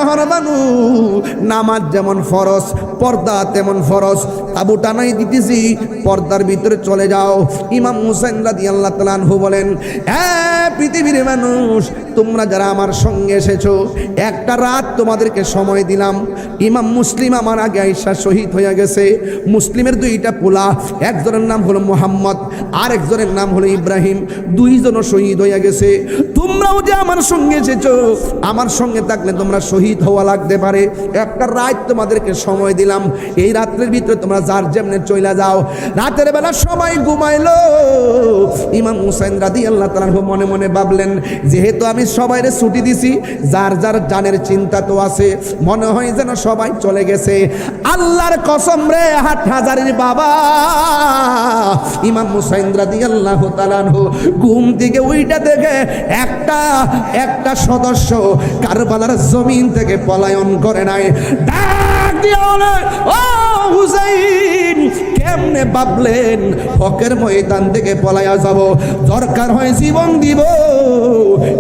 শহর বানু, নামাজ যেমন ফরজ, পর্দা তেমন ফরজ। তাবু টানাই দিতেছি, পর্দার ভিতরে চলে যাও। ইমাম হুসাইন রাদিয়াল্লাহু তাআলা আনহু বলেন, পৃথিবীর মানুষ, তোমরা যারা আমার সঙ্গে এসেছো, একটা রাত তোমাদেরকে সময় দিলাম। ইমাম মুসলিম আমার আগে আয়েশা শহীদ হয়ে গেছে। মুসলিমের দুইটা পোলা, একজনের নাম হলো মুহাম্মদ, আর একজনের নাম হলো ইব্রাহিম, দুইজনও শহীদ হয়ে গেছে। তোমরাও যে আমার সঙ্গে এসেছো, আমার সঙ্গে থাকলে তোমরা শহীদ হওয়া লাগতে পারে। একটা রাত তোমাদেরকে সময় দিলাম, এই রাত্রের ভিতরে তোমরা যার যেমনে চলে যাও। রাতের বেলা সবাই ঘুমাইলো। ইমাম হুসাইন রাদিয়াল্লাহু তাআলা মনে মনে ভাবলেন, যেহেতু আমি সবাইরে ছুটি দিছি, যার যার জানের চিন্তা তো আছে, মনে হয় যেন সবাই চলে গেছে। আল্লাহর কসম রে, হাটহাজারীর বাবা ইমাম হুসাইন রাদিয়াল্লাহু তাআলা ঘুম থেকে উইটা দেখে একটা সদস্য কারবালার জমিন থেকে পলায়ন করে নাই। ডাক দিয়ে বলে, ও হুসাইন, কেমনে ভাবলেন হকের ময়দান থেকে পলায়া যাব? দরকার হয় জীবন দিব,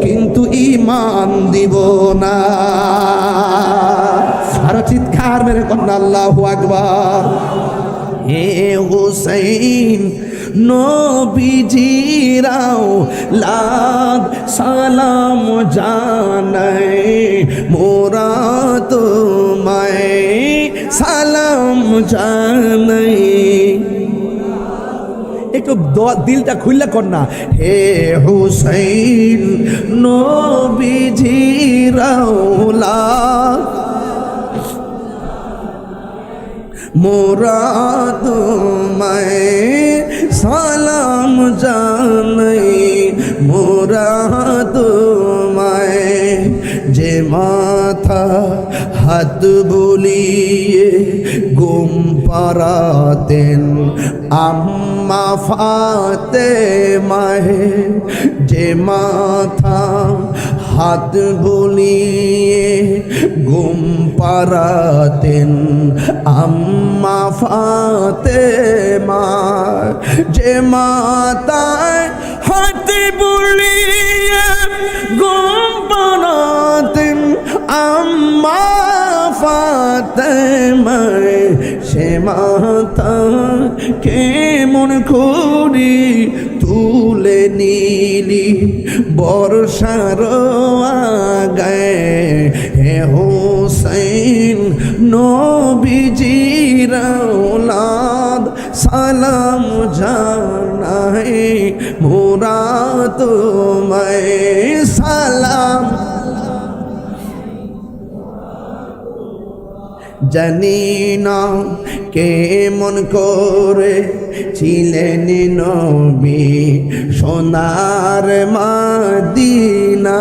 কিন্তু ঈমান দিব না। আর চিৎকার মেরে কন্যা আল্লাহু আকবার। হে হুসাইন, নবীজিরাও লাখ সালাম জানাই, মোরা তোমায় সালাম জানাই। একটু দিলটা খুললে কর না। হে হুসাইন, নবীজিরাও লাখ মোরা তোমায় সালাম জানাই, মোরা তোমায়। যে মাথা হাত বুলিয়ে ঘুম পাড়াতেন আম্মা ফাতেমায়, যে মাথা হাত বুলিয়ে ঘুম পাড়াতেন আম্মা ফাতেমা, যে মাতায় হাত বুলিয়ে ঘুম পাড়াতেন আম্মা ফাতেমা, সে মাতা কেমন করি তুলে নিলি বর্ষার আগায়। হে হুসাইন, নবীজির আওলাদ সালাম জানাই, মোরা তোমায় সালাম। জানি না কেমন করে ছিলেন নবী সোনার মদিনা,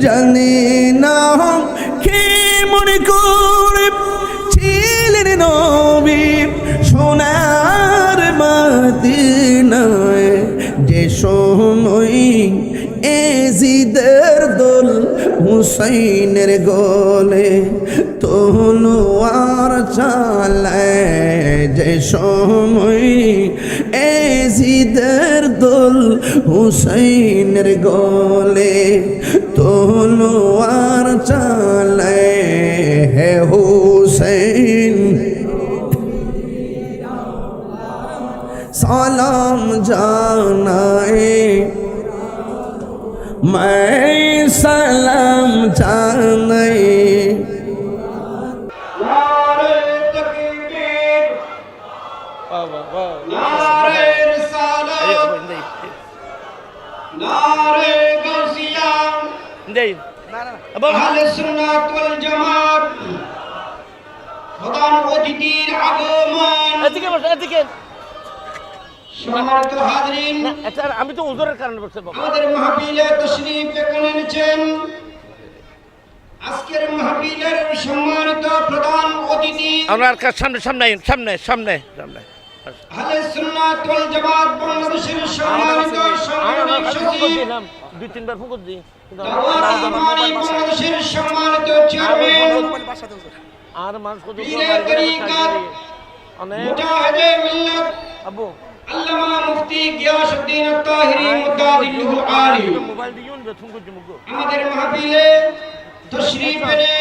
জানি না কেমন করে ছিলেন নবী সোনার মদিনায়। যে সময় এজিদের দোল হুসাইনের গলে তলোয়ার চালায়, যে সময় এজিদের দোল হুসাইনের গলে তলোয়ার চালায়। হে হুসাইন, সালাম জানাই, मैं सलाम जानाई। नारे तकबीर, नारे रिसालत, नारे गौसिया, আহলে সুন্নাত ওয়াল জামাত। প্রধান অতিথির আগমন। এদিকে সম্মানিত হাজরিন, আমি তো ওজোরের কারণে বলছি, আমাদের মাহফিলে তাশরীফ এনেছেন আজকের মাহফিলের সম্মানিত প্রধান অতিথি, আমরা সামনে সামনে সামনে সামনে সামনে আহলে সুন্নাত ওয়াল জামাত বাংলাদেশের সম্মানিত সাংগঠনিক সচিব, দুই তিনবার ফোন করছি, বাংলাদেশের সম্মানিত চেয়ারম্যান আর মানুষ কত মুজাহিদে মিল্লাত আবু আল্লামা মুফতি গিয়াসউদ্দিন আত-তাহিরি মুদাদিল্লাহু আলী। আমাদের মাহফিলে তশরিফ এনে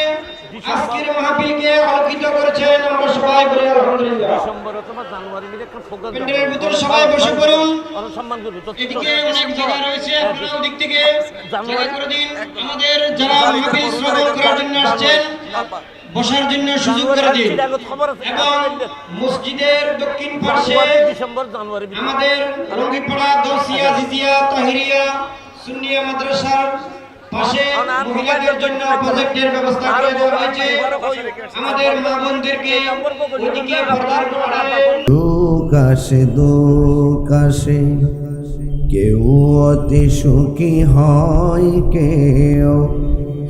আজকের মাহফিলকে আলোকিত করেছেন। আমরা সবাই বলি আলহামদুলিল্লাহ। ডিসেম্বর অথবা জানুয়ারি মিলে একটা ফোকাস প্যান্ডেলের ভিতর সবাই বসে পড়ুন। সম্মান করবে এদিকে অনেক জায়গা রয়েছে, আপনারা ওদিক থেকে জায়গা করে দিন। আমাদের যারা মাহফিল শ্রবণ করার জন্য আসছেন বসার জন্য সুযোগ করে দিন। এবং মসজিদের দক্ষিণ পাশে ডিসেম্বর জানুয়ারি আমাদের রঙ্গিপাড়া দৌসিয়া জিজিয়া তাহিরিয়া সুন্নিয়া মাদ্রাসার পাশে মহিলাদের জন্য প্রজেক্টের ব্যবস্থা করে দেওয়া হয়েছে। আমাদের মা বোনদেরকে ওইদিকে পর্দার আড়ালে দুকাশে কেউ অতি সুখী হয়, কেউ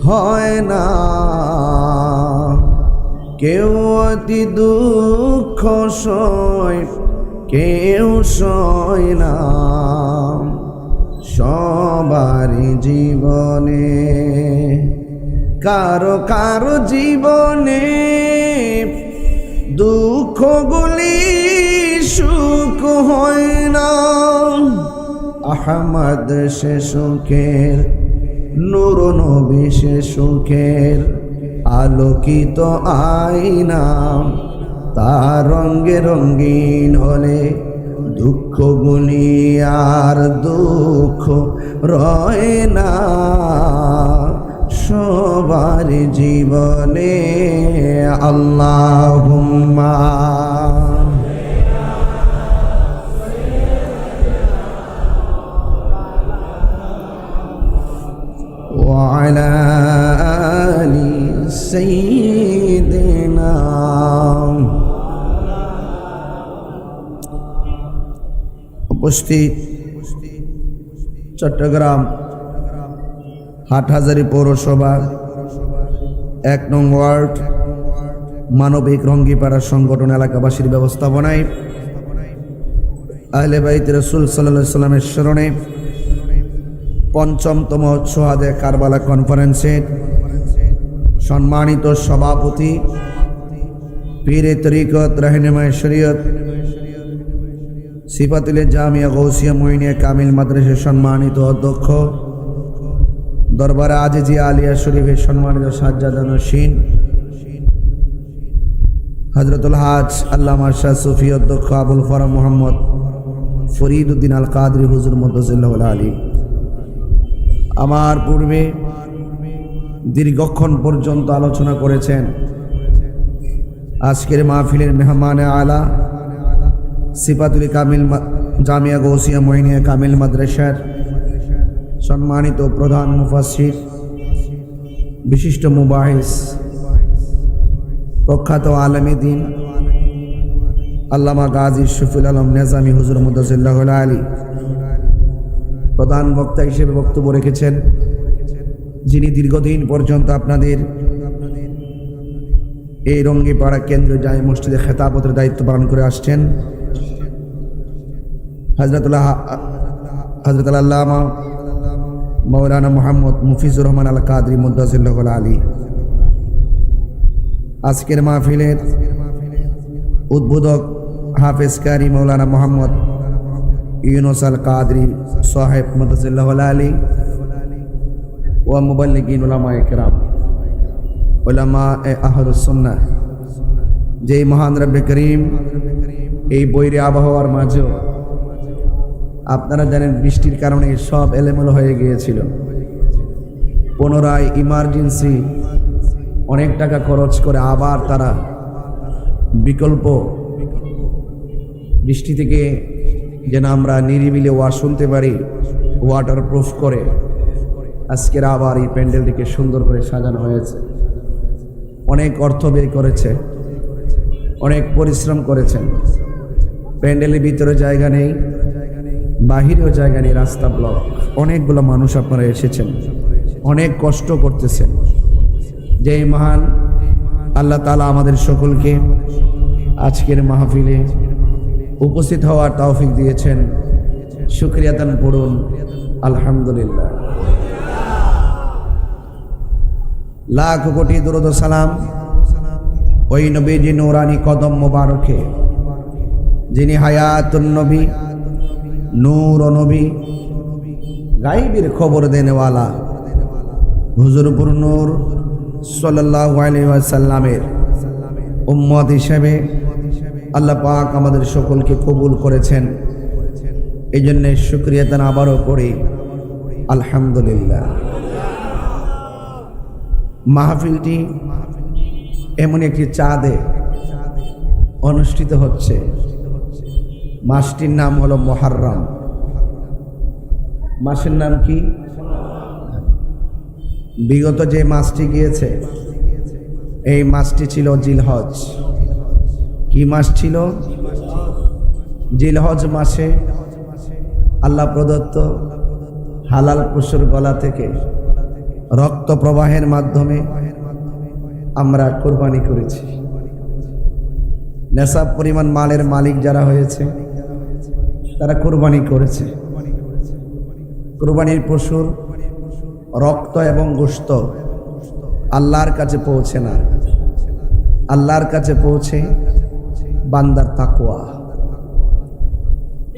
হয় না, কেউ অতি দুঃখ সয়, কেউ সয় না। সবার জীবনে কারো কারো জীবনে দুঃখগুলি সুখ হয় না। আহমদ সে সুখের, নূর নবী সে সুখের আলোকিত আয়না। তার রঙে রঙিন হলে দুঃখগুলি আর দুঃখ রয় না। সবার জীবনে আল্লাহুম্মা ওয়া আলা আলি সাইয়্যিদিনা। উপস্থিত চট্টগ্রাম হাটহাজারী পৌরসভা 1 নং ওয়ার্ড মানবিক রঙ্গিপাড়া সংগঠন এলাকাবাসীর ব্যবস্থাপনায় আহলে বাইত রাসূল সাল্লাল্লাহু আলাইহি সাল্লামের স্মরণে ৫ম সোহাদে কারবালা কনফারেন্সের সম্মানিত সভাপতি পীরে তরিকত রাহনুমায়ে শরীয়ত সিফাতুল জামিয়া গৌসিয়া মুইনিয়া কামিল মাদ্রাসার সম্মানিত অধ্যক্ষ, দরবারে আজিজিয়া আলিয়া শরীফের সম্মানিত সাজ্জাদা নশীন হযরতুল হাজ আল্লামা শাহ সুফি অধ্যক্ষ আবুল ফরম মোহাম্মদ ফরিদউদ্দিন আল কাদরি হুজুর মুদ্দাসিল্লাহু আলী, আমার পূর্বে দীর্ঘক্ষণ পর্যন্ত আলোচনা করেছেন আজকের মাহফিলের মেহমানে আলা সিফাতুল কামিল জামিয়া গৌসিয়া মুইনিয়া কামিল মাদ্রাসার সম্মানিত প্রধান মুফাসসির, বিশিষ্ট মুবাহিস, প্রখ্যাত আলেমে দ্বীন আল্লামা গাজী শফিউল আলম নেজামী হুজুর মুদ্দাসিল্লাহু আলী প্রধান বক্তা হিসেবে বক্তব্য রেখেছেন, যিনি দীর্ঘদিন পর্যন্ত আপনাদের এই রঙ্গিপাড়া কেন্দ্রীয় জামে মসজিদে খেতাবতের দায়িত্ব পালন করে আসছেন হযরত আল্লামা মাওলানা মুহাম্মদ মুফিজুর রহমান আল কাদরি মুদ্দাসিল্লাহু আলী। আজকের মাহফিলের উদ্বোধক হাফেজ কারি মাওলানা মুহাম্মদ ইউনুস আল কাদরি সাহেব মুদ্দাসিল্লাহু আলী ওয়া মুবাল্লিগিন উলামায়ে কেরাম, উলামায়ে আহলুস সুন্নাহ। যেই মহান রব্বে করিম এই বৈরী আবহাওয়ার মাঝেও আপনারা জানেন বৃষ্টির কারণে সব এলোমেলো হয়ে গিয়েছিল, পুনরায় ইমার্জেন্সি অনেক টাকা খরচ করে আবার তারা বিকল্প বৃষ্টি থেকে যেন আমরা নিরিবিলি ওয়াজ শুনতে পারি ওয়াটারপ্রুফ করে আজকের আবার এই প্যান্ডেলটিকে সুন্দর করে সাজানো হয়েছে। অনেক অর্থ ব্যয় করেছে, অনেক পরিশ্রম করেছেন। প্যান্ডেলের ভিতরে জায়গা নেই, বাহিরেও জায়গা নেই, রাস্তা ব্লক। অনেকগুলো মানুষ আপনারা এসেছেন, অনেক কষ্ট করতেছেন। যেই মহান আল্লাহ তাআলা আমাদের সকলকে আজকের মাহফিলে উপস্থিত হওয়ার তৌফিক দিয়েছেন, শুকরিয়া দান করুন আলহামদুলিল্লাহ। লাখ কোটি দরুদ ও সালাম ওই নবীজি নূরানি কদম মোবারকে, যিনি হায়াতুন নবী, নূর ও নবী, গাইবের খবর দেনেওয়ালা, হুজুরপুর নূর সাল্লাল্লাহু আলাইহি ওয়াসাল্লামের উম্মত হিসেবে আল্লাহ পাক আমাদের সকলকে কবুল করেছেন। এই জন্য শুকরিয়া তান আবারও করি আলহামদুলিল্লাহ। মাহফিলটি এমন একটি চাঁদে অনুষ্ঠিত হচ্ছে। মাসটির নাম হলো মুহররম। মাসের নাম কি? বিগত যে মাসটি গিয়েছে এই মাসটি ছিল জিলহজ। কি মাস ছিল? জিলহজ মাসে আল্লাহ প্রদত্ত হালাল পশুর গলা থেকে রক্ত প্রবাহের মাধ্যমে আমরা কোরবানি করেছি। নেশাব পরিমাণ মালের মালিক যারা হয়েছে তারা কোরবানি করেছে। কোরবানির পশুর রক্ত এবং গোশত আল্লাহর কাছে পৌঁছে না, আল্লাহর কাছে পৌঁছে বান্দার তাকওয়া।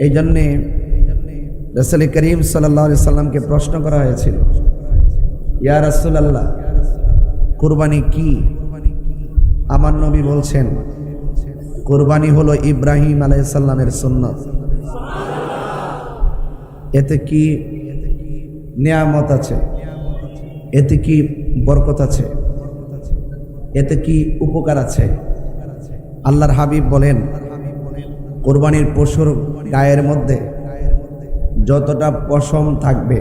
এই জন্যে রাসূল করিম সাল্লাল্লাহু আলাইহি সাল্লামকে প্রশ্ন করা হয়েছিল, ইয়া রাসূলুল্লাহ, কুরবানি কি? আমার নবী বলছেন, কুরবানি হলো ইব্রাহিম আলাইহিস সালামের সুন্নাত। এতে কি নিয়ামত আছে, এতে কি বরকত আছে, এতে কি উপকার আছে? আল্লাহর হাবিব বলেন, কুরবানির পশুর গায়ের মধ্যে যতটা পশম থাকবে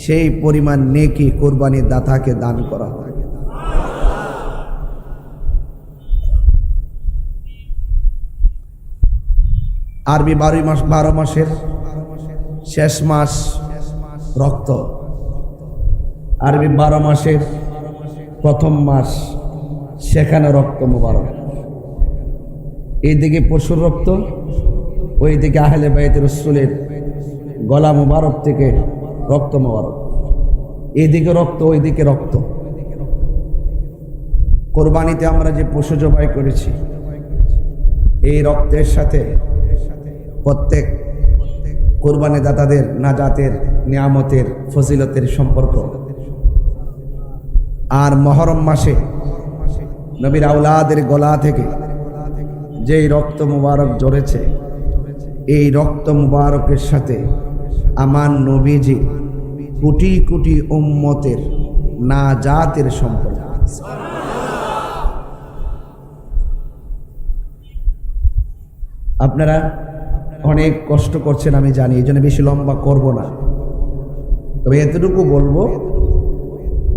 সেই পরিমাণ নেকি কুরবানির দাতাকে দান করা হয়। আরবি 12 মাসের শেষ মাস রক্ত, আরবি 12 মাসের প্রথম মাস, সেখানে রক্ত মুবারক। এইদিকে পশুর রক্ত, ওইদিকে আহলে বাইত রাসূলের গলা মুবারক থেকে রক্ত মুবারক। এইদিকে রক্ত, ওইদিকে রক্ত। কোরবানিতে আমরা যে পশু জবাই করেছি এই রক্তের সাথে প্রত্যেক কোরবানি দাতাদের নাজাতের, নিয়ামতের, ফজিলতের সম্পর্ক। আর মুহররম মাসে নবীর আওলাদের গলা থেকে যেই রক্ত মুবারক ঝরেছে এই রক্ত মুবারকের সাথে আমার নবীজি কোটি কোটি উম্মতের নাজাতের সম্পর্ক। আপনারা অনেক কষ্ট করছেন আমি জানি, এই জন্য বেশি লম্বা করব না। তবে এতটুকু বলবো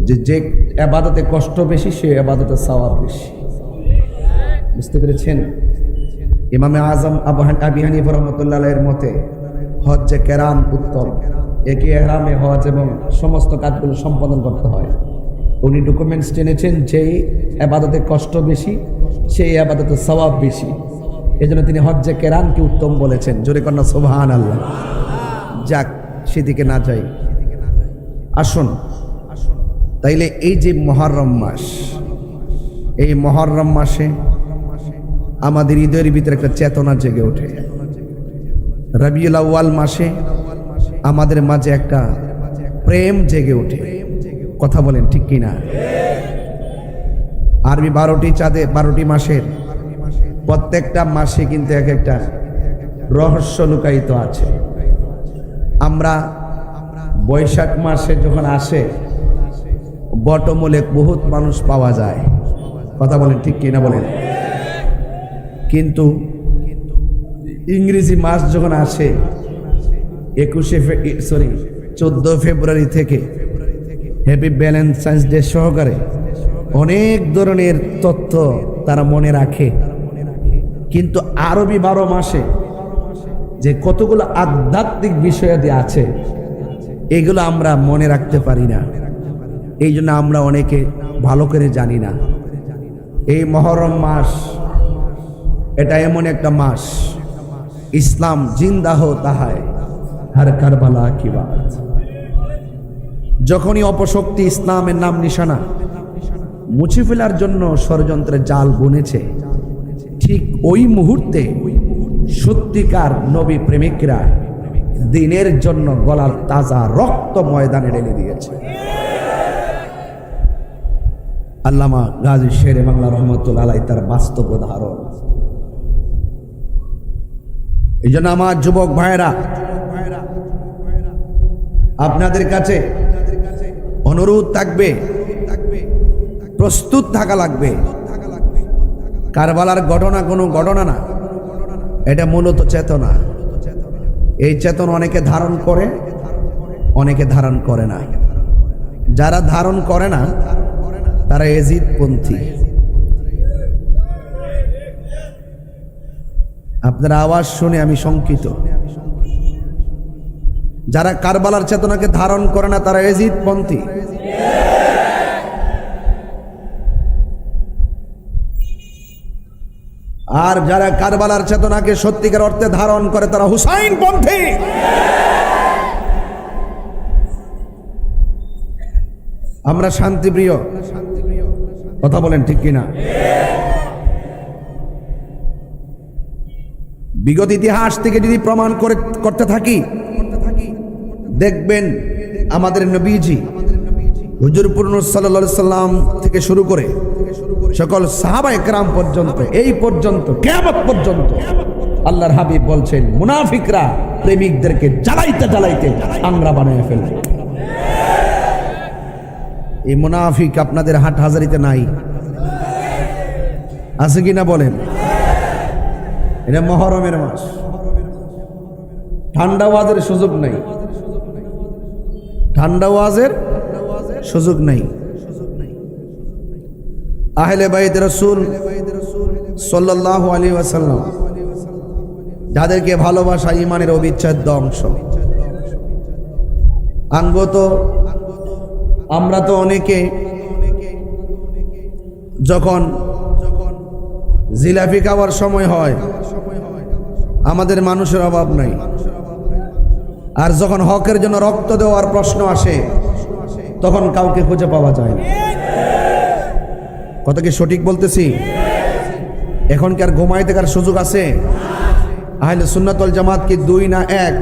যে যে ইবাদতে কষ্ট বেশি সে ইবাদতে সওয়াব বেশি। বুঝতে পেরেছেন? ইমামে আজম আবু হানিফা রাহমাতুল্লাহ আলাইহির মতে হজ্জে কেরান উত্তম। একে ইহরামে হজ এবং সমস্ত কাজগুলো সম্পাদন করতে হয়। উনি ডকুমেন্টস টেনেছেন যেই ইবাদতে কষ্ট বেশি সেই ইবাদতে সওয়াব বেশি। এজন্য তিনি হজ্জে কেরানকে উত্তম বলেছেন। জোরে কন্যা সুবহানাল্লাহ। যাক, সেদিকে না যাই, আসুন তাইলে এই যে মুহররম মাস, এই মুহররম মাসে আমাদের হৃদয়ের ভিতরে একটা চেতনা জেগে ওঠে। রবিউল আউয়াল মাসে আমাদের মাঝে একটা প্রেম জেগে ওঠে। কথা বলেন ঠিক কিনা? আরবি 12টি চাঁদে 12টি মাসের প্রত্যেকটা মাসে কিন্তু এক একটা রহস্য লুকায়িত আছে। আমরা বৈশাখ মাসে যখন আসে বটমূলে বহুত মানুষ পাওয়া যায়। কথা বলেন ঠিক কিনা বলেন? কিন্তু ইংরেজি মাস যখন আসে 14 ফেব্রুয়ারি থেকে হ্যাপি ভ্যালেন্টাইন্স ডে সহকারে অনেক ধরনের তথ্য তারা মনে রাখে। কিন্তু আরবি 12 মাসে যে কতগুলো আধ্যাত্মিক বিষয়াদি আছে এগুলো আমরা মনে রাখতে পারি না। এই জন্য আমরা অনেকে ভালো করে জানি না। এই মুহররম মাস এটা এমন একটা মাস, ইসলাম জিন্দা হতা হয় হর কারবালা কি বাত। যখনই অপশক্তি ইসলামের নাম নিশানা মুছে ফেলার জন্য ষড়যন্ত্রের জাল বুনেছে, ঠিক ওই মুহূর্তে সত্যিকার নবী প্রেমিকরা দিনের জন্য গলার তাজা রক্ত ময়দানে ঢেলে দিয়েছে। আল্লামা গাজী শেরে বাংলা রহমতুল্লাহ আলাইহি তার বাস্তব উদাহরণ। এই জন্য আমার যুবক ভাইয়েরা, আপনাদের কাছে অনুরোধ থাকবে, প্রস্তুত থাকা লাগবে। কারবালার ঘটনা কোনো ঘটনা না, এটা মূলত চেতনা। এই চেতনা অনেকে ধারণ করে, অনেকে ধারণ করে না। যারা ধারণ করে না তারা এজিদপন্থী। আপনার আওয়াজ শুনে আমি শঙ্কিত। যারা কারবালার চেতনাকে ধারণ করে না তারা এজিদপন্থী। আর যারা কারবালার চেতনাকে সত্যিকার অর্থে ধারণ করে তারা হুসাইনপন্থী। আমরা শান্তিপ্রিয়, কথা বলেন ঠিক কিনা? বিগত ইতিহাস থেকে যদি প্রমাণ করতে থাকি, দেখবেন আমাদের নবীজি হুজুরপুর সাল্লাল্লাহু আলাইহি সাল্লাম থেকে শুরু করে সকল সাহাবায়ে কেরাম পর্যন্ত, এই পর্যন্ত কিয়ামত পর্যন্ত আল্লাহর হাবিব বলছেন মুনাফিকরা প্রেমিকদেরকে জ্বালাইতে জ্বালাইতে আংরা বানায় ফেলবে। এই মুনাফিক আপনাদের হাটহাজারিতে নাই, আছে কিনা বলেন? এটা মুহররমের মাস, ঠান্ডা ওয়াজের সুযোগ নাই, ঠান্ডা ওয়াজের সুযোগ নাই। আহলে বাইত রাসূল সাল্লাল্লাহু আলাইহি ওয়াসাল্লাম যাদেরকে ভালোবাসা ঈমানের অবিচ্ছেদ্য অংশ। আঙ্গত আমরা তো অনেকে যখন জিলাপি খাওয়ার সময় হয় আমাদের মানুষের অভাব নাই, আর যখন হকের জন্য রক্ত দেওয়ার প্রশ্ন আসে তখন কাউকে খুঁজে পাওয়া যায় না। কথা কি সঠিক বলতেছি? এখন কি আর ঘুমাইতে কার সুযোগ আছে? আহলে সুন্নাত ওয়াল জামাত কি দুই না এক?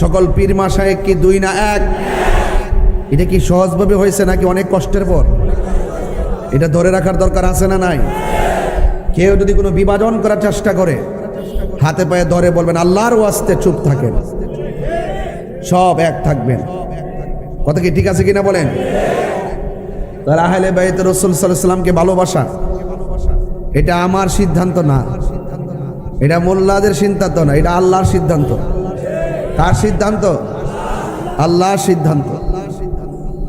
সকল পীর মাশায়েখ কি দুই না এক? এটা কি সহজভাবে হয়েছে নাকি অনেক কষ্টের পর? এটা ধরে রাখার দরকার আছে না নাই? কেউ যদি কোনো বিভাজন করার চেষ্টা করে হাতে পায়ে ধরে বলবেন আল্লাহর ওয়াস্তে চুপ থাকেন, সব এক থাকবেন। কথা কি ঠিক আছে কিনা বলেন? তার আহলে বাইত রাসূল সাল্লাল্লাহু আলাইহি ওয়াসাল্লামকে ভালোবাসা এটা আমার সিদ্ধান্ত না, এটা মোল্লাদের সিদ্ধান্ত না, এটা আল্লাহর সিদ্ধান্ত। কার সিদ্ধান্ত? আল্লাহর সিদ্ধান্ত।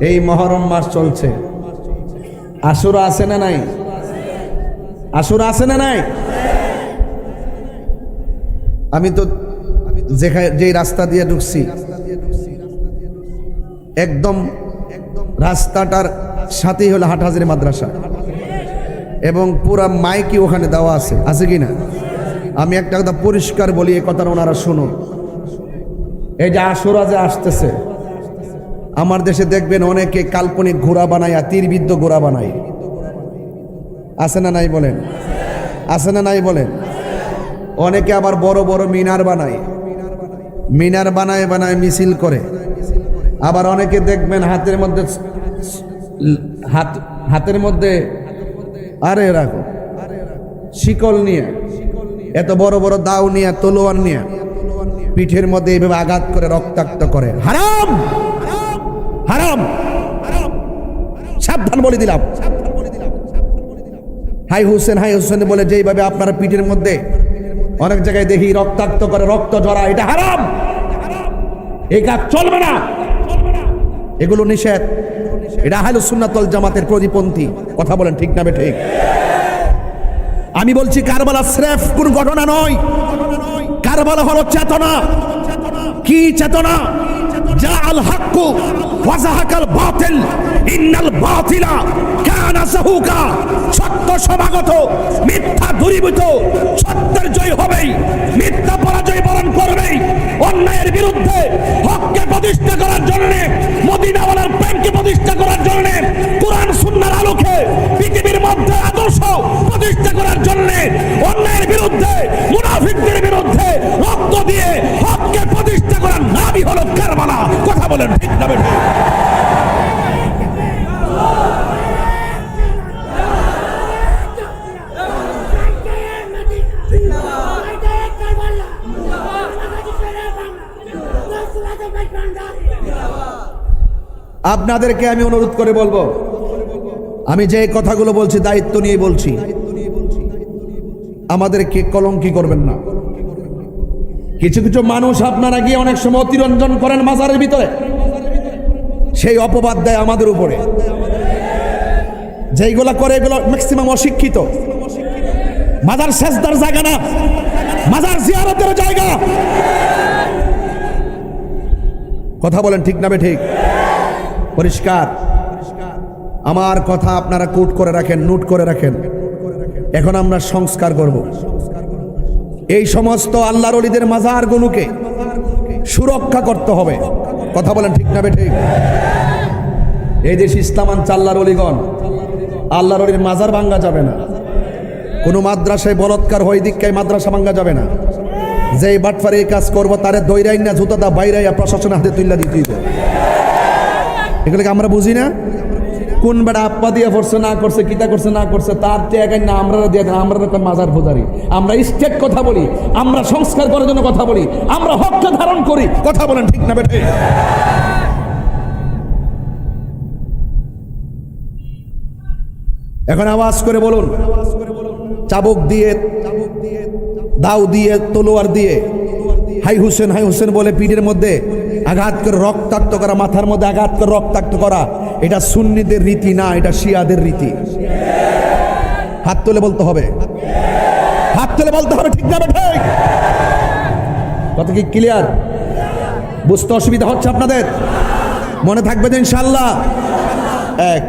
এই মুহররম মাস চলছে, আশুরা আছে না নাই? আশুরা আছে না নাই? আমি তো যেই রাস্তা দিয়ে ঢুকছি একদম রাস্তাটার সাথেই হলো হাটহাজারী মাদ্রাসা, এবং পুরা মাইকি ওখানে দেওয়া আছে, আছে কি না? আমি একটা কথা পরিষ্কার বলি, এই কথাটা ওনারা শুনুন। এই যে আশুরা যে আসতেছে, আমার দেশে দেখবেন অনেকে কাল্পনিক ঘোড়া বানায়, তীরবিদ্ধ ঘোড়া বানায়, আছে না নাই বলেন? আছে না নাই বলেন? অনেকে আবার বড় বড় মিনার বানায়, মিনার বানায় বানায় মিছিল করে। আবার অনেকে দেখবেন হাতের মধ্যে আরে রাখো শিকল নিয়ে, এত বড় বড় দাও নিয়ে, তলোয়ার নিয়ে পিঠের মধ্যে এইভাবে আঘাত করে রক্তাক্ত করে। হারাম, হারাম, সাবধান বলে দিলাম। হাই হুসেন, হাই হুসেন বলে যেইভাবে আপনারা পিঠের মধ্যে অনেক জায়গায় দেখি রক্তাক্ত করে, রক্ত ঝরা, এটা হারাম। এই কাজ চলবে না, এগুলো নিষেধ। এটা আহলে সুন্নাত ওয়াল জামাতের পরিপন্থী। কথা বলেন ঠিক না ঠিক? আমি বলছি কারবালা স্রেফ কোন ঘটনা নয়, কারবালা হলো চেতনা। কি চেতনা? জাআল হাক্কু ওয়া যাহাকাল বাতিল ইন্নাল বাতিলা কানা যাহুকা। সত্য সমাগত, মিথ্যা দূরীভূত, সত্যের জয় হবেই, মিথ্যা পরাজয় বরণ করবেই। অন্যায়ের বিরুদ্ধে হককে প্রতিষ্ঠা করার জন্য, মদিনাওয়ালার প্রেমকে প্রতিষ্ঠা করার জন্য, কোরআন সুন্নাহর আলোকে পৃথিবীর মধ্যে আদর্শ প্রতিষ্ঠা করার জন্য, অন্যায়ের বিরুদ্ধে, মুনাফিকদের বিরুদ্ধে রক্ত দিয়ে হককে প্রতিষ্ঠা করার নামই হলো কারবালা। কথা বলেন ঠিক না? আপনাদেরকে আমি অনুরোধ করে বলবো, আমি যে কথাগুলো বলছি দায়িত্ব নিয়ে বলছি, আমাদেরকে কলঙ্কি করবেন না। কিছু কিছু মানুষ আপনারা গিয়ে অনেক সময় অতিরঞ্জন করেন মাজারের ভিতরে, সেই অপবাদ দেয় আমাদের উপরে। যেইগুলা করে এগুলো ম্যাক্সিমাম অশিক্ষিত। মাজার সেজদার জায়গা না, মাজার জিয়ারতের জায়গা। কথা বলেন ঠিক না ঠিক? পরিষ্কার। আমার কথা আপনারা কোট করে রাখেন, নোট করে রাখেন। এখন আমরা সংস্কার করব। এই সমস্ত আল্লাহর ওলিদের মাজারগুলোকে সুরক্ষা করতে হবে। কথা বলেন ঠিক না ঠিক? এই দেশ ইসলামাঞ্চ আল্লাহর ওলিগণ, আল্লাহর ওলির মাজার ভাঙ্গা যাবে না। কোনো মাদ্রাসায় বলৎকার হয় দীক্ষায় মাদ্রাসা ভাঙ্গা যাবে না। যেই বাটফারে এই কাজ করবো তারে দৈরাই না জুতাটা বাইরাইয়া প্রশাসনের হাতে তুইলা দিতে হইবে। এগুলোকে আমরা বুঝি না। কোন বেড়া আপ্পা দিয়ে করছে না করছে, কিতা করছে না করছে, তার টেকাই না আমরা দিয়ে দেন। আমরা মাজার পূজারি, আমরা স্টেট কথা বলি, আমরা সংস্কার করার জন্য কথা বলি, আমরা হককে ধারণ করি। কথা বলেন ঠিক না বেঠে? এখন আওয়াজ করে বলুন, চাবুক দিয়ে, দাও দিয়ে, তলোয়ার দিয়ে হাই হুসেন বলে পিঠের মধ্যে আঘাত করে রক্তাক্ত করা, মাথার মধ্যে আঘাত করে রক্তাক্ত করা, এটা সুন্নিদের রীতি না, এটা শিয়াদের রীতি। হাত তুলে বলতে হবে, হাত তুলে বলতে হবে, ঠিক না ঠিক? কথা কি ক্লিয়ার? বুঝতে অসুবিধা হচ্ছে আপনাদের? মনে থাকবে তো ইনশাআল্লাহ? এক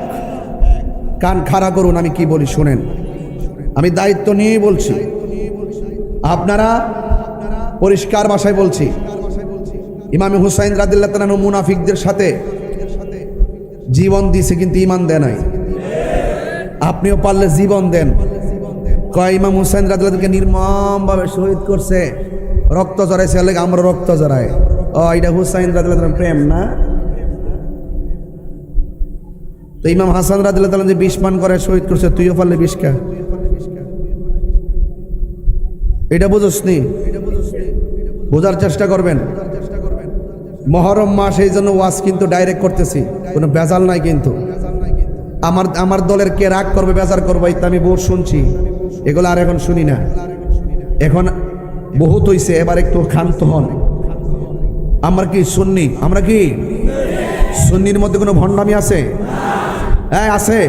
কান খাড়া করুন, আমি কি বলি শুনেন। আমি দায়িত্ব নিয়েই বলছি, আপনারা পরিষ্কার ভাষায় বলছি। ইমাম হুসাইন রাদিয়াল্লাহু তাআলা আনহু মুনাফিকদের সাথে জীবন দিয়েছে, কিন্তু ঈমান দেয় নাই। আপনিও পারলে জীবন দেন। কয় ইমাম হুসাইন রাদিয়াল্লাহু তাআলাকে নির্মমভাবে শহীদ করছে, রক্ত জড়াইছে, আমরা রক্ত জড়াই। ও এটা হুসাইন রাদিয়াল্লাহু তাআলার প্রেম না? তো ইমাম হাসান রাদিয়াল্লাহু তাআলা যে বিষ পান করে শহীদ করছে, তুইও পারলে বিষ খা। এটা বুঝোস নি? বোঝার চেষ্টা করবেন। মহরম মাস, এই জন্য ওয়াজ কিন্তু ডাইরেক্ট করতেছি, কোনো বেজাল নাই। কিন্তু আমার দলের কে রাগ করবে, বেজার করবে, এটা আমি বহু শুনছি। এগুলো আর এখন শুনি না। এখন বহুত হইছে, এবার একটু ক্ষান্ত হন। আমরা কি সুন্নি? আমরা কি সুন্নির মধ্যে কোনো ভণ্ডামি আছে? হ্যাঁ আছে।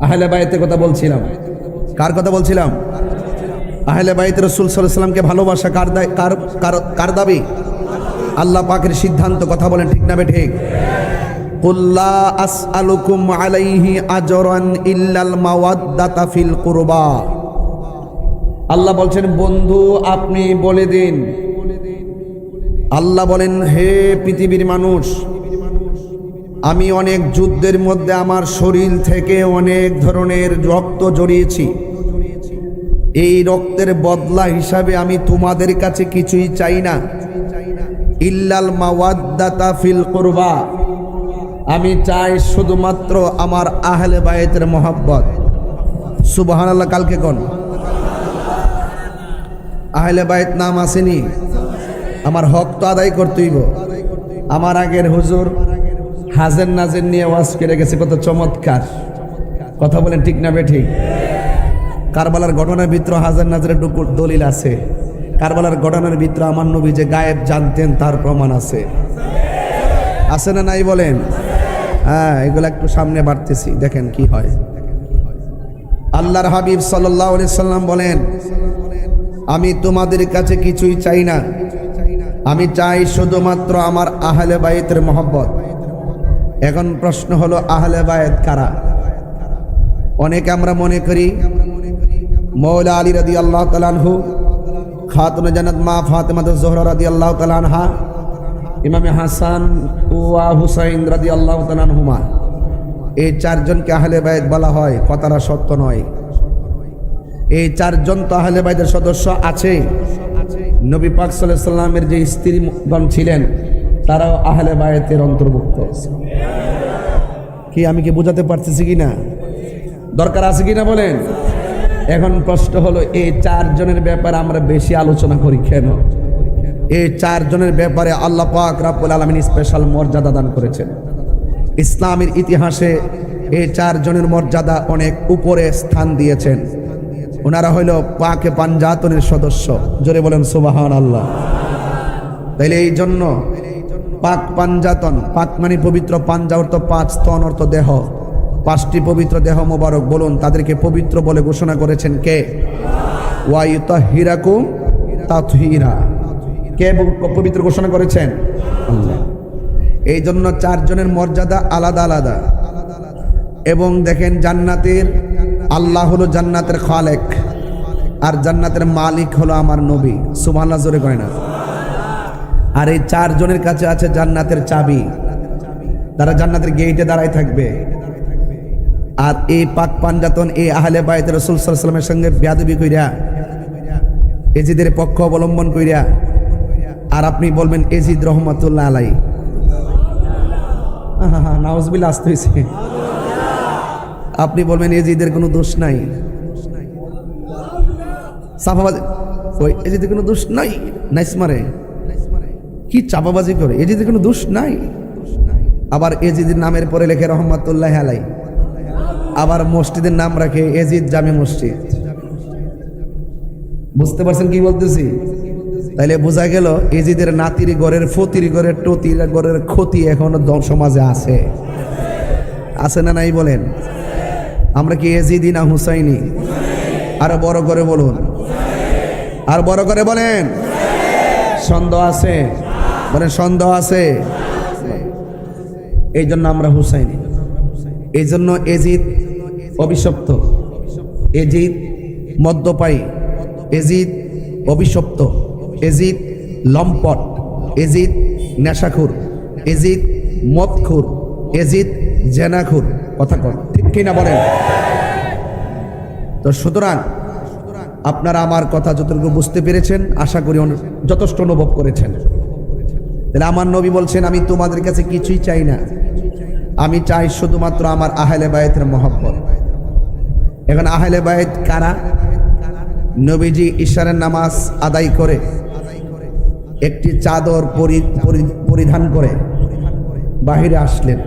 আহলে বাইতের কথা বলছিলাম। কার কথা বলছিলাম? আহলে বাইত রাসূল সাল্লাল্লাহু আলাইহি ওয়াসাল্লামকে ভালোবাসা কার দাবি? আল্লাহ পাকের সিদ্ধান্ত। কথা বলেন ঠিক না ঠিক? কুল লা আসআলুকুম আলাইহি আজরান ইল্লাল মাওয়াদ্দাতা ফিল কুরবা। আল্লাহ বলছেন, বন্ধু আপনি বলে দিন। আল্লাহ বলেন, হে পৃথিবীর মানুষ, আমি অনেক যুদ্ধের মধ্যে আমার শরীর থেকে অনেক ধরনের রক্ত জড়িয়েছি। এই রক্তের বদলা হিসাবে আমি তোমাদের কাছে কিছুই চাই না। ইল্লাল মাওয়াদ্দাতা ফিল কুরবা, আমি চাই শুধুমাত্র আমার আহলে বাইতের মহব্বত। সুবহানাল্লাহ। কালকে কোন আহলে বাইত নাম আসেনি? আমার হক তো আদায় করতেইব। আমার আগের হুজুর হাজের নাজের নিয়ে ওয়াজ করে গেছে, কত চমৎকার। কথা বলেন ঠিক না ঠিক? কারবালার ঘটনার ভিতরে হাজার নাজরের দলিল আছে। কারবালার ঘটনার ভিতরে আমার নবী যে গায়েব জানতেন তার প্রমাণ আছে। আছে না নাই বলেন? হ্যাঁ, এগুলো একটু সামনে বাড়তেছি, দেখেন কি হয়। আল্লাহর হাবিব সাল্লাল্লাহু আলাইহি সাল্লাম বলেন, আমি তোমাদের কাছে কিছুই চাই না, আমি চাই শুধুমাত্র আমার আহলে বাইতের মহব্বত। এখন প্রশ্ন হলো, আহলে বাইত কারা? অনেকে আমরা মনে করি মৌলা আলী রাদিয়াল্লাহু তাআলা আনহু, খাতুনে জান্নাত মা ফাতেমা জোহরা রাদিয়াল্লাহু তাআলা আনহা, ইমাম হাসান ওয়া হুসাইন রাদিয়াল্লাহু তাআলা আনহুমা, এই চারজনকে আহলে বাইত বলা হয়। কথাটা সত্য নয়। এই চারজন তো আহলে বাইতের সদস্য আছে। নবী পাক সাল্লাল্লাহু আলাইহি সাল্লামের যে স্ত্রীগণ ছিলেন তারাও আহলে বাইতের অন্তর্ভুক্ত। কি আমি কি বোঝাতে পারতেছি কিনা? দরকার আছে কিনা বলেন? এখন প্রশ্ন হলো, এই চারজনের ব্যাপারে আমরা বেশি আলোচনা করি কেন? এই চারজনের ব্যাপারে আল্লাহ পাক রব্বুল আলামিন স্পেশাল মর্যাদা দান করেছেন। ইসলামের ইতিহাসে এই চারজনের মর্যাদা অনেক উপরে স্থান দিয়েছেন। ওনারা হইল পাকে পাঞ্জাতনের সদস্য। জোরে বলেন সুবহানাল্লাহ। তাইলে এই জন্য পাক পাঞ্জাতন, পাক মানে পবিত্র, পাঞ্জা অর্থ পাঁচ, স্তন অর্থ দেহ, পাঁচটি পবিত্র দেহ মোবারক, বলুন তাদেরকে পবিত্র বলে ঘোষণা করেছেন কে? ওয়া ইউতাহিরাকুম তাতহীরা। কে পবিত্র ঘোষণা করেছেন? আল্লাহ। এই জন্য চারজনের মর্যাদা আলাদা আলাদা। এবং দেখেন জান্নাতের আল্লাহ হলো জান্নাতের খালেক, আর জান্নাতের মালিক হলো আমার নবী। সুবহানাল্লাহ জোরে কয় না? আর এই চারজনের কাছে আছে জান্নাতের চাবি, তারা জান্নাতের গেটে দাঁড়ায় থাকবে। আর এই পাক পাঞ্জাতন, এই আহলে বাইত রাসূল সাল্লাল্লাহু আলাইহি ওয়াসাল্লামের সঙ্গে বেয়াদবি কইরা, এজিদের পক্ষ অবলম্বন কইরা, আর আপনি বলবেন এজিদ রহমাতুল্লাহ আলাই, নাউজুবিল্লাহ, আসতে হয়েছে। আপনি বলবেন এজিদের কোনো দোষ নাই, চাপাবাজি, ওই এজিদের কোনো দোষ নাই, নাইস মারে, কি চাপাবাজি করে, এজিদের কোনো দোষ নাই। আবার এজিদের নামের পরে লেখে রহমাতুল্লাহ আলাই, আবার মসজিদের নাম রাখে এজিদ জামে মসজিদ। বুঝতে পারছেন কি বলতেছি? তাইলে বোঝা গেল এজিদের নাতির ঘরের, ফতির ঘরের, টতির ঘরের ক্ষতি এখনো সমাজে আছে, আছে না নাই বলেন? আমরা কি এজিদি না হুসাইনি? আরো বড় করে বলুন, আর বড় করে বলেন। সন্দেহ আছে? বলেন সন্দেহ আছে? এই জন্য আমরা হুসাইনি। এই জন্য এজিদ অভিশপ্ত, এজিদ মদ্যপায়ী, এজিদ অভিশপ্ত, এজিদ লম্পট, এজিদ নেশাখুর, এজিদ মদখুর, এজিদ জেনাখুর। কথা কন, ঠিক কিনা বলেন? তো সুতরাং আপনারা আমার কথা যতটুকু বুঝতে পেরেছেন, আশা করি যথেষ্ট অনুভব করেছেন। তাহলে আমার নবী বলছেন, আমি তোমাদের কাছে কিছুই চাই না, আমি চাই শুধুমাত্র আমার আহলে বায়তের মহব্বত। এখন আহলে বায়ত কারা? নবীজি ইশারের নামাজ আদায় করে একটি চাদর পরিধান করে বাহিরে আসলেন।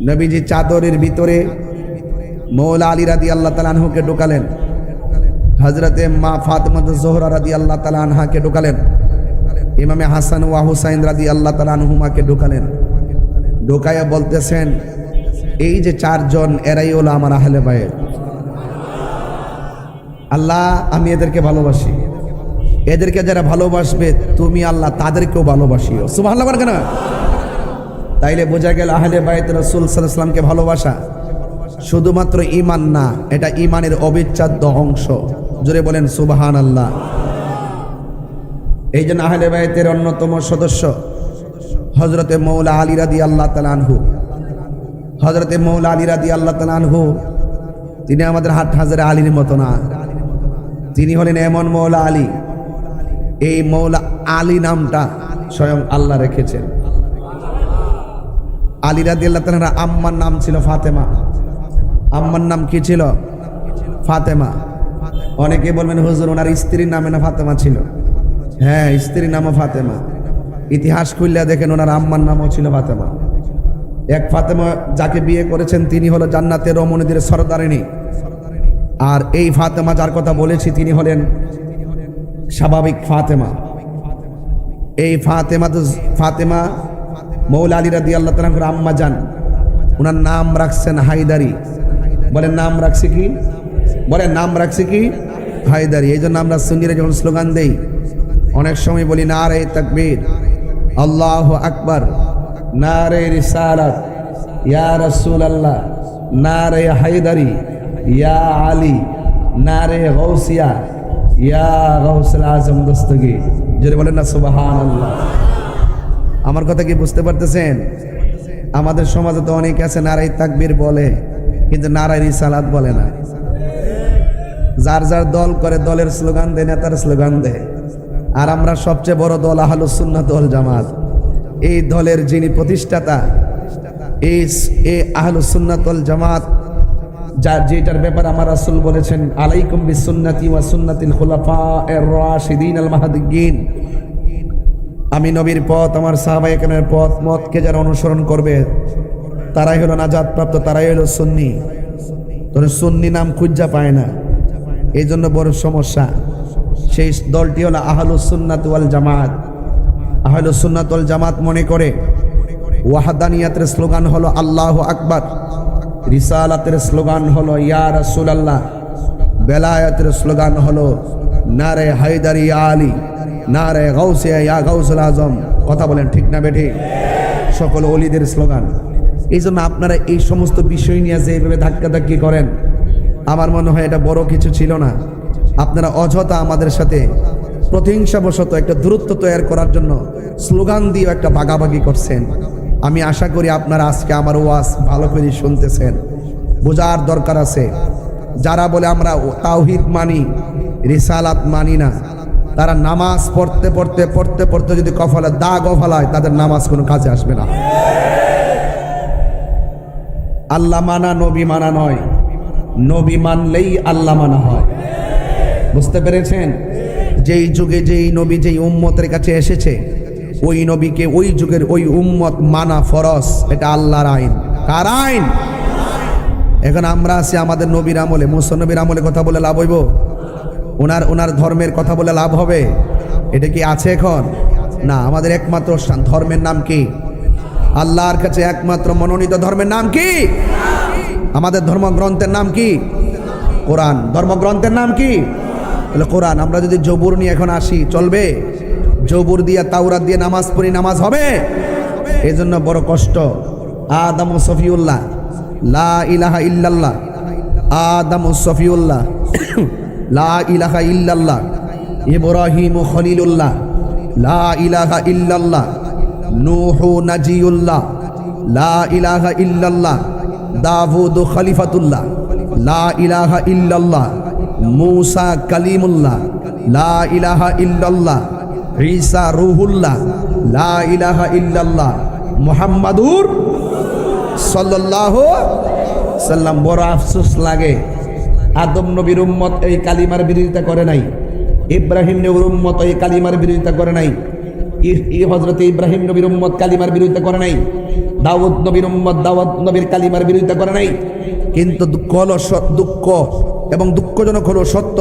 নবীজি চাদরের ভিতরে মৌলা আলী রাদিয়াল্লাহু তাআলা আনহুকে ঢোকালেন, হযরতে মা ফাতেমা জোহরা রাদিয়াল্লাহু তাআলা আনহাকে ঢোকালেন, ইমামে হাসান ওয়া হুসাইন রাদিয়াল্লাহু তাআলা আনহুমাকে ঢোকালেন। ঢোকায়া বলতেছেন, এই যে চারজন, এরাই হলো আমার আহলে বায়ত। আল্লাহ, আমি এদেরকে ভালোবাসি, এদেরকে যারা ভালোবাসবে তুমি আল্লাহ তাদেরকেও ভালোবাসিও। সুবহানাল্লাহ বলেন না? তাইলে বোঝা গেল আহলে বায়ত রাসূল সাল্লাল্লাহু আলাইহি ওয়াসাল্লামকে ভালোবাসা শুধুমাত্র ঈমান না, এটা ঈমানের অবিচ্ছেদ্য অংশ। জোরে বলেন সুবহানাল্লাহ। এই জন্য আহলে বায়তের অন্যতম সদস্য হযরতে মৌলা আলী রাদিয়াল্লাহু তাআলা আনহু। হযরতে মৌলা আলী রাদিয়াল্লাহু তাআলা আনহু, তিনি আমাদের হাট হাজারে আলীর মতো না, তিনি হলেন এমন মৌলা আলী, এই মৌলা আলী নামটা স্বয়ং আল্লাহ রেখেছেন। আলী রাদিয়াল্লাহু তাআলা আম্মার নাম ছিল ফাতেমা। আম্মার নাম কি ছিল? ফাতেমা। অনেকে বলবেন হুজুর ওনার স্ত্রীর নামে না ফাতেমা ছিল? হ্যাঁ, স্ত্রীর নামও ফাতেমা। ইতিহাস খুললে দেখেন ওনার আম্মার নামও ছিল ফাতেমা। এক ফাতেমা যাকে বিয়ে করেছেন তিনি হলো জান্নাতের রমণীদের সরদারিনী। আর এই ফাতেমা যার কথা বলেছি তিনি হলেন স্বাভাবিক ফাতেমা। এই ফাতেমা মৌলা আলী রাদিয়াল্লাহু তাআলার আম্মা জান, ওনার নাম রাখছেন হায়দারি। বলেন নাম রাখছে কি? বলেন নাম রাখছে কি? হায়দারি। এই জন্য আমরা সুন্নিরা যখন স্লোগান দেই অনেক সময় বলি নারে তাকবীর, আল্লাহু আকবার, নারে রিসালাত, ইয়া রাসূলুল্লাহ, নারে হায়দারি, ইয়া আলী, নারে গাউসিয়া, ইয়া গাউসুল আজম দস্তগীর। যদি বলেন না সুবহানাল্লাহ। আমার কথা কি বুঝতে পারতেছেন? আমাদের সমাজে তো অনেকে আছে নারে তাকবীর বলে, কিন্তু নারে রিসালাত বলে না। যার যার দল করে, দলের স্লোগান দেয়, নেতার স্লোগান দেয়। আর আমরা সবচেয়ে বড় দল আহলুস সুন্নাত ওয়াল জামাত। এই দলের যিনি প্রতিষ্ঠাতা, এই আহলুস সুন্নাত ওয়াল জামাত, যেটার ব্যাপারে আমার রাসূল বলেছেন আলাইকুম বিসুন্নতি ওয়া সুন্নাতিল খুলাফায়ে রাশিদিন আল মাহদিয়্যিন, আমি নবীর পথ, আমার সাহাবায়ে কেরামের পথ মতকে যারা অনুসরণ করবে তারাই হলো নাজাত প্রাপ্ত, তারাই হলো সুন্নি। তোর সুন্নি নাম খুঁজা পায় না, এই জন্য বড় সমস্যা। সেই দলটি হলো আহলুস সুন্নাত ওয়াল জামাত। আহলুস সুন্নাত ওয়াল জামাত মনে করে ওয়াহদানিয়াতের স্লোগান হলো আল্লাহু আকবার, রিসালাতের স্লোগান হলো ইয়া রাসূলুল্লাহ, বেলায়েতের স্লোগান হলো নারে হায়দারি ইয়া আলী, নারে গাউসে ইয়া গাউসুল আজম। কথা বলেন ঠিক না বেঠিক? সকল ওলিদের স্লোগান। এই জন্য আপনারা এই সমস্ত বিষয় নিয়ে যে এইভাবে ধাক্কাধাক্কি করেন, আমার মনে হয় এটা বড় কিছু ছিল না। আপনারা অযথা আমাদের সাথে প্রতিহিংসাবশত একটা দূরত্ব তৈরি করার জন্য স্লোগান দিয়ে একটা ভাগাভাগি করছেন। আমি আশা করি আপনারা আজকে আমার ওয়াজ ভালো করে শুনতেছেন। বোঝার দরকার আছে, যারা বলে আমরা তাওহীদ মানি, রিসালাত মানি না, তারা নামাজ পড়তে পড়তে পড়তে পড়তে যদি কপালে দাগ ফলায়, তাদের নামাজ কোনো কাজে আসবে না। আল্লাহ মানা নবী মানা নয়, নবী মানলেই আল্লাহ মানা হয়। বুঝতে পেরেছেন? যেই যুগে যেই নবী যেই উম্মতের কাছে এসেছে, ওই নবীকে ওই যুগের ওই উম্মত মানা ফরজ। এটা আল্লাহর আইন। কার আইন? এখন আমরা আছি আমাদের নবীর আমলে, মুসা নবীর আমলে কথা বলে লাভ হইব? ওনার ধর্মের কথা বলে লাভ হবে? এটা কি আছে এখন? না। আমাদের একমাত্র ধর্মের নাম কি? আল্লাহর কাছে একমাত্র মনোনীত ধর্মের নাম কি? আমাদের ধর্মগ্রন্থের নাম কি? কোরআন। ধর্মগ্রন্থের নাম কি? তাহলে কোরআন। আমরা যদি জবুর নিয়ে এখন আসি, চলবে? জবুর দিয়ে তাওরাত দিয়ে নামাজ পড়ি, নামাজ হবে? এই জন্য বড় কষ্ট। আদম ও সফিউল্লাহ, লা ইলাহা ইল্লাল্লাহ। আদম ও সফিউল্লাহ, লা ইলাহা ইল্লাল্লাহ। ইব্রাহিম ও খলিলুল্লাহ, লা ইলাহা ইল্লাল্লাহ। নূহু নাজিউল্লাহ, লা ইলাহা ইল্লাল্লাহ। দাউদ খলিফাতুল্লাহ, লা ইলাহা ইল্লাল্লাহ। মূসা কালিমুল্লাহ, লা ইলাহা ইল্লাল্লাহ। ঈসা রূহুল্লাহ, লা ইলাহা ইল্লাল্লাহ। মুহাম্মাদুর সাল্লাল্লাহু সাল্লাম। বড় আফসোস লাগে, আদম নবীর উম্মত এই কালিমার বিরোধিতা করে নাই, ইব্রাহিম নবীর উম্মত এই কালিমার বিরোধিতা করে নাই, হযরত ইব্রাহিম নবীর উম্মত কালিমার বিরোধিতা করে নাই, দাউদ নবীর উম্মত দাউদ নবীর কালিমার বিরোধিতা করে নাই। কিন্তু দুঃখ এবং দুঃখজনক হলো সত্য,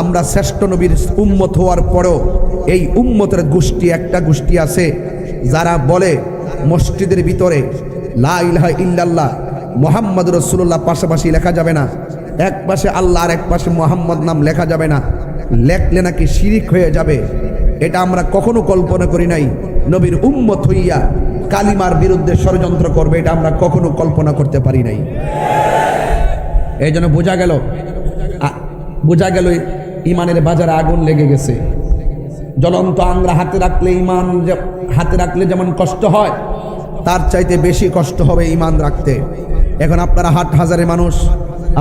আমরা শ্রেষ্ঠ নবীর উম্মত হওয়ার পরেও এই উম্মতের গোষ্ঠী, একটা গোষ্ঠী আছে যারা বলে মসজিদের ভিতরে লা ইলাহা ইল্লাল্লাহ মুহাম্মদ রাসূলুল্লাহ পাশাপাশি লেখা যাবে না, এক পাশে আল্লাহ আর এক পাশে মুহাম্মদ নাম লেখা যাবে না, লেখলে নাকি শিরিক হয়ে যাবে। এটা আমরা কখনো কল্পনা করি নাই। নবীর উম্মত হইয়া কালিমার বিরুদ্ধে ষড়যন্ত্র করবে, এটা আমরা কখনো কল্পনা করতে পারি নাই। এই জন্য বোঝা গেল ইমানের বাজারে আগুন লেগে গেছে। জ্বলন্ত আংরা হাতে রাখলে, ইমান হাতে রাখলে যেমন কষ্ট হয়, তার চাইতে বেশি কষ্ট হবে ইমান রাখতে। এখন আপনারা হাজারে মানুষ,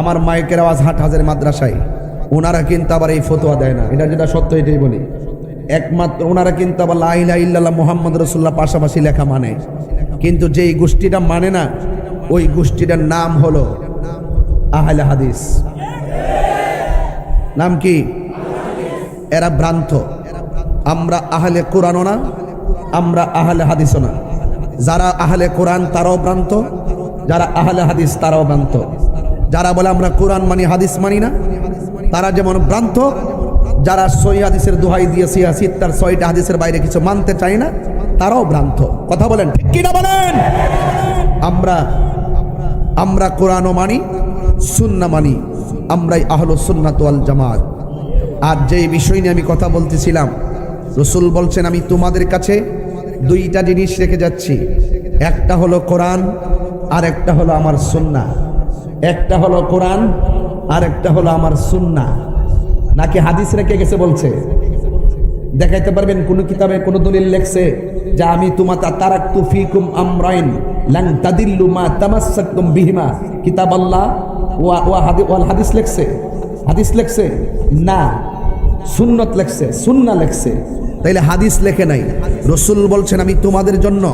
আমার মাইকের আওয়াজ হাজারে মাদ্রাসায়, ওনারা কিন্তু আবার এই ফতোয়া দেয় না। এটা যেটা সত্য এটাই বলি। একমাত্র ওনারা কিন্তু আবার লা ইলাহা ইল্লাল্লাহ মুহাম্মদ রাসূলুল্লাহ পাশাপাশি লেখা মানে, কিন্তু যেই গোষ্ঠীটা মানে না, ওই গোষ্ঠীটার নাম হলো আহলে হাদিস। নাম কি? এরা ভ্রান্ত। আমরা আহলে কোরআনও না, আমরা আহলে হাদিসও না। যারা আহলে কোরআন তারাও ভ্রান্ত, যারা আহলে হাদিস তারাও ভ্রান্ত। যারা বলে আমরা কোরআন মানি হাদিস মানি না, তারা যেমন ভ্রান্ত। যারা সহি হাদিসের দোহাই দিয়ে সিয়াসিত্তার ৬টা হাদিসের বাইরে কিছু মানতে চায় না, তারাও ভ্রান্ত। কথা বলেন ঠিক কি না বলেন? আমরা কোরআনও মানি, সুন্নাহ মানি, আমরাই আহলুস সুন্নাত ওয়াল জামাত। আর যেই বিষয় নিয়ে আমি কথা বলতেছিলাম, রাসূল বলছেন আমি তোমাদের কাছে দুইটা জিনিস রেখে যাচ্ছি, একটা হলো কোরআন আর একটা হলো আমার সুন্নাহ। একটা হলো কোরআন আর একটা হলো আমার সুন্নাহ। নাকি হাদিস রেখে গেছে বলছে? দেখাইতে পারবেন কোন কিতাবে কোন দলিল লেখছে যে আমি তোমাতা তারাকতু ফিকুম আমরাইন লান তাদিল্লু মা তামাসসাকতুম বিহিমা? কিতাবাল্লাহ ওয়াল হাদিস লেখছে? হাদিস লেখছে না, সুন্নত লেখছে, সুন্নাহ লেখছে। তাইলে হাদিস লেখে নাই। রাসূল বলছেন আমি তোমাদের জন্য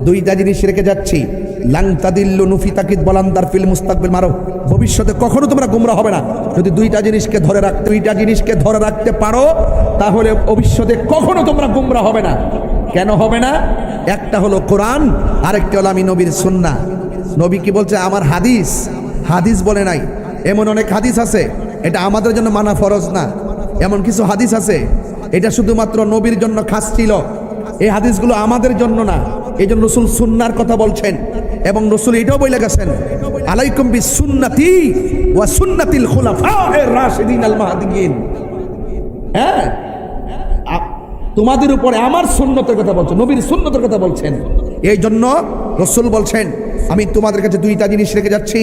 দুইটা জিনিস রেখে যাচ্ছি, লান তাদিল্লু নুফি তাকিদ বলান্দার ফিল মুস্তাকবিল মারো, ভবিষ্যতে কখনো তোমরা গোমরা হবে না যদি দুইটা জিনিসকে ধরে রাখতে পারো, তাহলে ভবিষ্যতে কখনো তোমরা গোমরা হবে না। কেন হবে না? একটা হলো কোরআন, আরেকটা হলো আমি নবীর সুন্নাহ। নবী কি বলছে? আমার হাদিস। হাদিস বলে নাই। এমন অনেক হাদিস আছে, এটা আমাদের জন্য মানা ফরজ না। এমন কিছু হাদিস আছে, এটা শুধুমাত্র নবীর জন্য খাস ছিল। এই হাদিসগুলো আমাদের জন্য না। এই জন্য রসুল সুন্নার কথা বলছেন, এবং রসুল এটাও বলে গেছেন, আলাইকুম বিসুন্নতি ওয়া সুন্নাতিল খুলাফায়ে রাশিদিন আল মাহদিয়িন। হ্যাঁ, তোমাদের উপরে আমার সুন্নতের কথা বলছেন, নবীর সুন্নতের কথা বলছেন। এই জন্য রসুল বলছেন, আমি তোমাদের কাছে দুইটা জিনিস রেখে যাচ্ছি,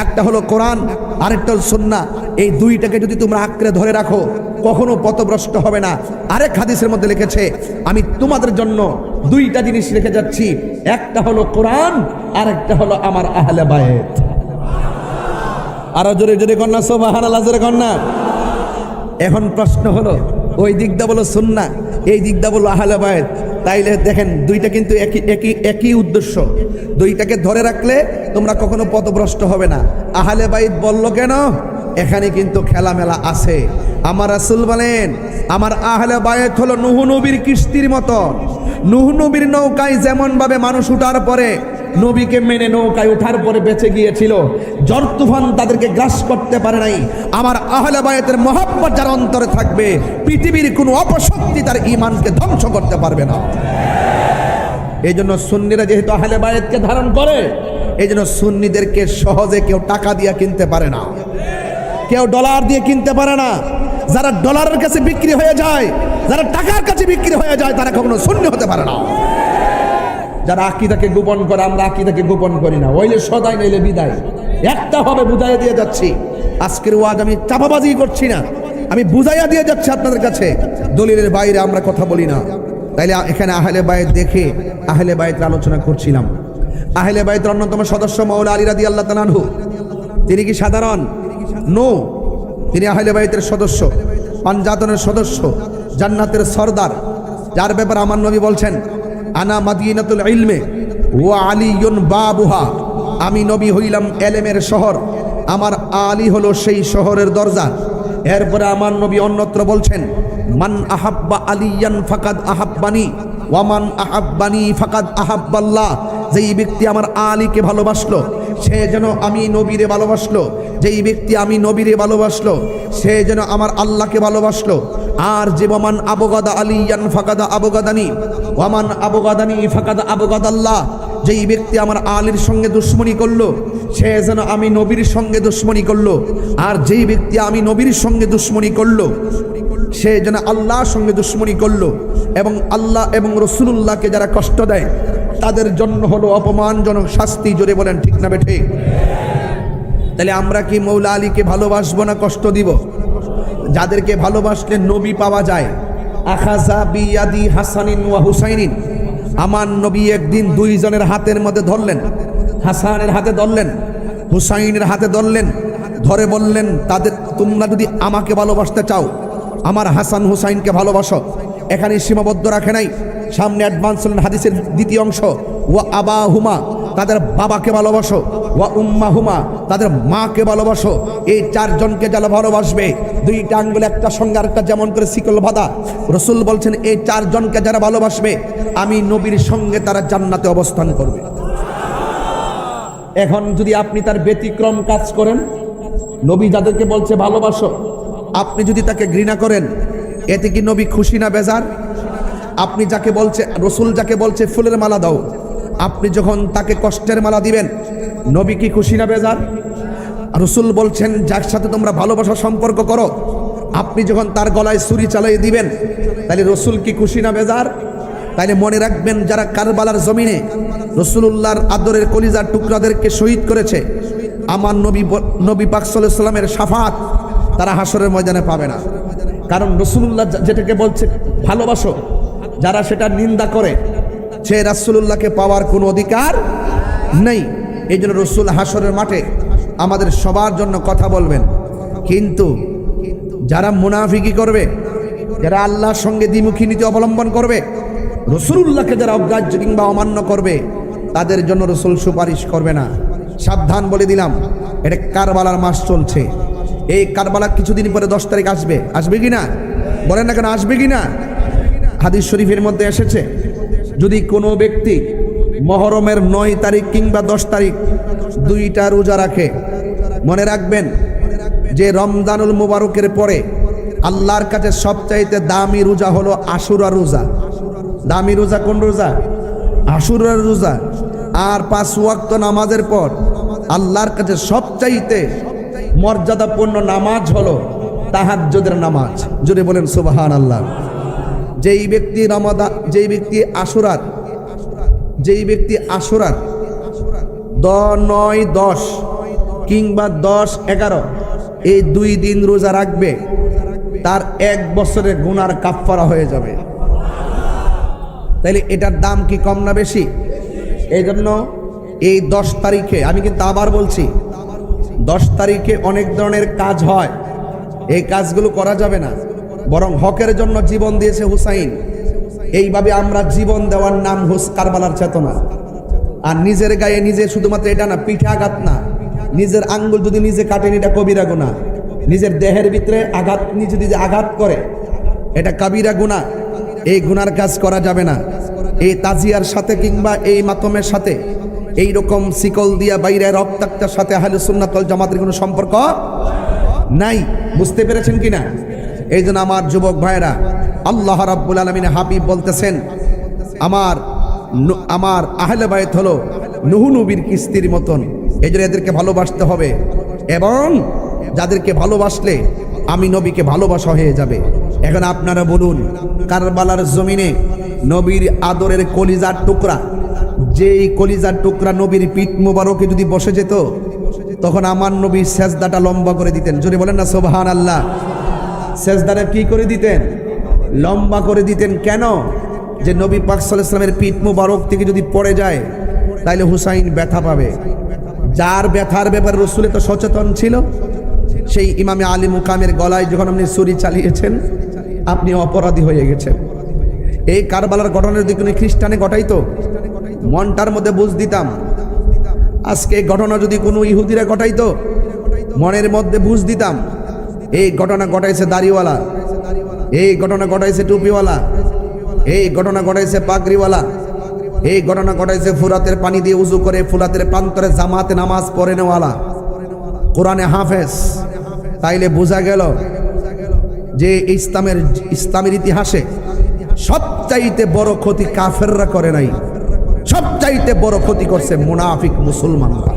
একটা হলো কোরআন, আরেকটা হলো সুন্নাহ। এই দুইটাকে যদি তোমরা আঁকড়ে ধরে রাখো, কখনো পথভ্রষ্ট হবে না। আরেক হাদিসের মধ্যে লিখেছে, আমি তোমাদের জন্য দুইটা জিনিস রেখে যাচ্ছি, একটা হলো কোরআন, আরেকটা হলো আমার আহলে বায়েত। আরো জোরে জোরে কন্যা সুবহানাল্লাহ, জোরে কন্যা। এখন প্রশ্ন হলো, ওই দিকটা বলো সুন্নাহ, এই দিকটা বলো আহলে বায়েত। তাইলে দেখেন, দুইটা কিন্তু একই উদ্দেশ্য। দুইটাকে ধরে রাখলে তোমরা কখনো পথভ্রষ্ট হবে না। আহলে বায়েত বললো কেন? এখানে কিন্তু খেলামেলা আছে। আমার রাসূল বলেন, আমার আহলে বায়েত হলো নূহ নবীর কিস্তির মতো। নূহ নবীর নৌকায় যেমন ভাবে মানুষ উঠার পরে, নবীকে মেনে নৌকায় ওঠার পরে বেঁচে গিয়েছিল, ঝড় তুফান তাদেরকে গ্রাস করতে পারে নাই। আমার আহলে বায়েতের মহব্বত যার অন্তরে থাকবে, পৃথিবীর কোনো অপশক্তি তার ঈমানকে ধ্বংস করতে পারবে না। এই জন্য সুন্নিরা যেহেতু আহলে বায়েতকে ধারণ করে, এই জন্য সুন্নিদেরকে সহজে কেউ টাকা দিয়ে কিনতে পারে না, কেউ ডলার দিয়ে কিনতে পারে না। যারা ডলারের কাছে বিক্রি হয়ে যায়, যারা টাকার কাছে বিক্রি হয়ে যায়, তারা কখনো সুন্নি হতে পারে না। যারা আকীদাকে গোপন করে, আমরা আকীদাকে গোপন করি না। হইলে সদাই, নইলে বিদায়, একটা হবে। বুঝাইয়া দিয়ে যাচ্ছি, আজকের ওয়াজ আমি চাপাবাজি করছি না, আমি বুঝাইয়া দিয়ে যাচ্ছি আপনাদের কাছে। দলিলের বাইরে আমরা কথা বলি না। তাইলে এখানে আহলে বায়েত দেখে আহলে বায়েতের আলোচনা করছিলাম। আহলে বায়েতের অন্যতম সদস্য মাওলা আলী রাদিয়াল্লাহু তাআলা আনহু। তিনি কি সাধারণ? নো, তিনি আহলে বায়েতের সদস্য, পাঞ্জাতনের সদস্য, জান্নাতের সরদার, যার ব্যাপারে আমার নবী বলছেন, আনা মাদিনাতুল ইলমে ওয়া আলিয়ুন বাবুহা। আমি নবী হইলাম এলেমের শহর, আমার আলী হলো সেই শহরের দরজা। এরপরে আমার নবী অন্যত্র বলছেন, মান আহাব্বা আলিয়ান ফাকাদ আহাব্বানি ওয়া মান আহাব্বানি ফাকাদ আহাব্বাল্লাহ। যেই ব্যক্তি আমার আলীকে ভালোবাসলো, সে যেন আমি নবীরে ভালোবাসলো। যেই ব্যক্তি আমি নবীরে ভালোবাসলো, সে যেন আমার আল্লাহকে ভালোবাসলো। আর যে ওয়ামান আবগাদা আলিয়ান ফাকাদা আবগাদানি ওয়ামান আবগাদানি ফাকাদা আবগাদাল্লাহ। যেই ব্যক্তি আমার আলীর সঙ্গে দুশ্মনী করলো, সে যেন আমি নবীর সঙ্গে দুশ্মনী করলো। আর যেই ব্যক্তি আমি নবীর সঙ্গে দুশ্মনী করলো, সে যেন আল্লাহর সঙ্গে দুশ্মনী করলো। এবং আল্লাহ এবং রাসূলুল্লাহকে যারা কষ্ট দেয়, তাদের জন্য হলো অপমানজনক শাস্তি। জোরে বলেন ঠিক না বেঠিক? তাহলে আমরা কি মৌলা আলীকে ভালোবাসবো না কষ্ট দিব? যাদেরকে ভালোবাসলে নবী পাওয়া যায়। আখাযা বিয়াদি হাসানিন ওয়া হুসাইনিন। আমার নবী একদিন দুইজনের হাতের মধ্যে ধরলেন, হাসানের হাতে ধরলেন, হুসাইনের হাতে ধরলেন, ধরে বললেন, তাদের তোমরা যদি আমাকে ভালোবাসতে চাও, আমার হাসান হুসাইনকে ভালোবাসো। এখানে সীমাবদ্ধ রাখে নাই, সামনে অ্যাডভান্স হলেন হাদিসের দ্বিতীয় অংশ, ওয়া আবাহুমা, তাদের বাবাকে ভালোবাসো, ওয়া উম্মাহুমা, তাদের মাকে ভালোবাসো। এই চারজনকে যারা ভালোবাসবে, দুইটা আঙ্গুল একটা সঙ্গে আরেকটা যেমন করে শিকল বাঁধা, রাসূল বলছেন এই চারজনকে যারা ভালোবাসবে, আমি নবীর সঙ্গে তারা জান্নাতে অবস্থান করবে। এখন যদি আপনি তার ব্যতিক্রম কাজ করেন, নবী যাদেরকে বলছে ভালোবাসো, আপনি যদি তাকে ঘৃণা করেন, এতে কি নবী খুশি না বেজার? আপনি যাকে বলছে, রাসূল যাকে বলছে ফুলের মালা দাও, আপনি যখন তাকে কষ্টের মালা দিবেন, নবী কি খুশি না বেজার? রাসূল বলছেন যার সাথে তোমরা ভালোবাসা সম্পর্ক করো, আপনি যখন তার গলায় ছুরি চালিয়ে দিবেন, তাহলে রাসূল কি খুশি না বেজার? তাইলে মনে রাখবেন, যারা কারবালার জমিনে রাসূলুল্লাহর আদরের কলিজার টুকরাদেরকে শহীদ করেছে, আমার নবী পাক সাল্লাল্লাহু আলাইহি সাল্লামের শাফাত তারা হাসরের ময়দানে পাবে না। কারণ রাসূলুল্লাহ যেটাকে বলছে ভালোবাসো, যারা সেটা নিন্দা করে, সে রাসূলুল্লাহকে পাওয়ার কোনো অধিকার নেই। এই জন্য রাসূল হাসরের মাঠে আমাদের সবার জন্য কথা বলবেন। কিন্তু যারা মুনাফিকি করবে, যারা আল্লাহর সঙ্গে দ্বিমুখী নীতি অবলম্বন করবে, রাসূলুল্লাহকে যারা অগ্রাহ্য কিংবা অমান্য করবে, তাদের জন্য রাসূল সুপারিশ করবে না। সাবধান বলে দিলাম, এটা কারবালার মাস চলছে। এই কারবালার কিছুদিন পরে 10 তারিখ আসবে, আসবে কি না? বলেন না কেন, আসবে কি না? হাদিস শরীফের মধ্যে এসেছে, যদি কোনো ব্যক্তি মহরমের 9 তারিখ কিংবা 10 তারিখ দুইটা রোজা রাখে, মনে রাখবেন যে রমজানুল মুবারকের পরে আল্লাহর কাছে সবচাইতে দামি রোজা হলো আশুরা রোজা। দামি রোজা কোন রোজা? আশুরার রোজা। আর 5 ওয়াক্ত নামাজের পর আল্লাহর কাছে সবচাইতে মর্যাদাপূর্ণ নামাজ হলো তাহাজ্জুদের নামাজ। জোরে বলেন সুবহানাল্লাহ। যেই ব্যক্তি আশুরার 9, 10 কিংবা 10, 11 এই 2 দিন রোজা রাখবে, তার 1 বছরের গুনার কাফফারা হয়ে যাবে। তাইলে এটার দাম কি কম না বেশি? এই জন্য এই 10 তারিখে, আমি কিন্তু আবার বলছি, 10 তারিখে অনেক ধরনের কাজ হয়, এই কাজগুলো করা যাবে না। বরং হকের জন্য জীবন দিয়েছে হুসাইন। এইভাবে আমরা জীবন দেওয়ার নাম কারবালার চেতনা। আর নিজের গায়ে নিজে শুধুমাত্র এটা না, পিঠে আঘাত না, নিজের আঙ্গুল যদি নিজে কাটেন এটা কবিরা গুনাহ। নিজের দেহের ভিতরে আঘাত নিজে আঘাত করে এটা কাবিরা গুনাহ। এই গুনার কাজ করা যাবে না। এই তাজিয়ার সাথে কিংবা এই মাতমের সাথে এই রকম শিকল দিয়া বাইরে রক্তাক্তার সাথে আহলে সুন্নাত ওয়াল জামাতের কোনো সম্পর্ক নাই। বুঝতে পেরেছেন কিনা? এই জন্য আমার যুবক ভাইরা, আল্লাহ রাব্বুল আলামিন হাবিব বলতেছেন, আমার আহলে বাইত হলো নূহ নবীর কিস্তির মতন। এই জন্য এদেরকে ভালোবাসতে হবে, এবং যাদেরকে ভালোবাসলে আমি নবীকে ভালোবাসা হয়ে যাবে। এখন আপনারা বলুন, কারবালার জমিনে নবীর আদরের কলিজার টুকরা, যেই কলিজার টুকরা নবীর পিঠ মোবারকে যদি বসে যেত, তখন আমার নবীর সেজদাটা লম্বা করে দিতেন। জোরে বলেন না সুবহানাল্লাহ। সেজদাটা কি করে দিতেন? লম্বা করে দিতেন। কেন? যে নবী পাক সাল্লাল্লাহু আলাইহি ওয়াসাল্লামের পিঠ মোবারক থেকে যদি পড়ে যায়, তাইলে হুসাইন ব্যথা পাবে। যার ব্যথার ব্যাপারে রাসূল তো সচেতন ছিল, সেই ইমামে আলী মুকামের গলায় যখন আপনি ছুরি চালিয়েছেন, আপনি অপরাধী হয়ে গেছেন। এই কারবালার ঘটনার যদি কোনো খ্রিস্টানে ঘটাইতো, মনটার মধ্যে বুঝ দিতাম। আজকে এই ঘটনা যদি কোনো ইহুদিরা ঘটাইতো, মনের মধ্যে বুঝ দিতাম। এই ঘটনা ঘটাইছে দাড়িওয়ালা, এই ঘটনা ঘটাইছে টুপিওয়ালা, এই ঘটনা ঘটাইছে পাগড়িওয়ালা, এই ঘটনা ঘটাইছে ফুরাতের পানি দিয়ে উজু করে ফুরাতের প্রান্তরে জামাতে নামাজ পড়ে নেওয়ালা, কোরআনে হাফেজ। তাইলে বোঝা গেল যে ইসলামের ইতিহাসে সবচাইতে বড় ক্ষতি কাফেররা করে নাই, সবচাইতে বড় ক্ষতি করছে মুনাফিক মুসলমানরা।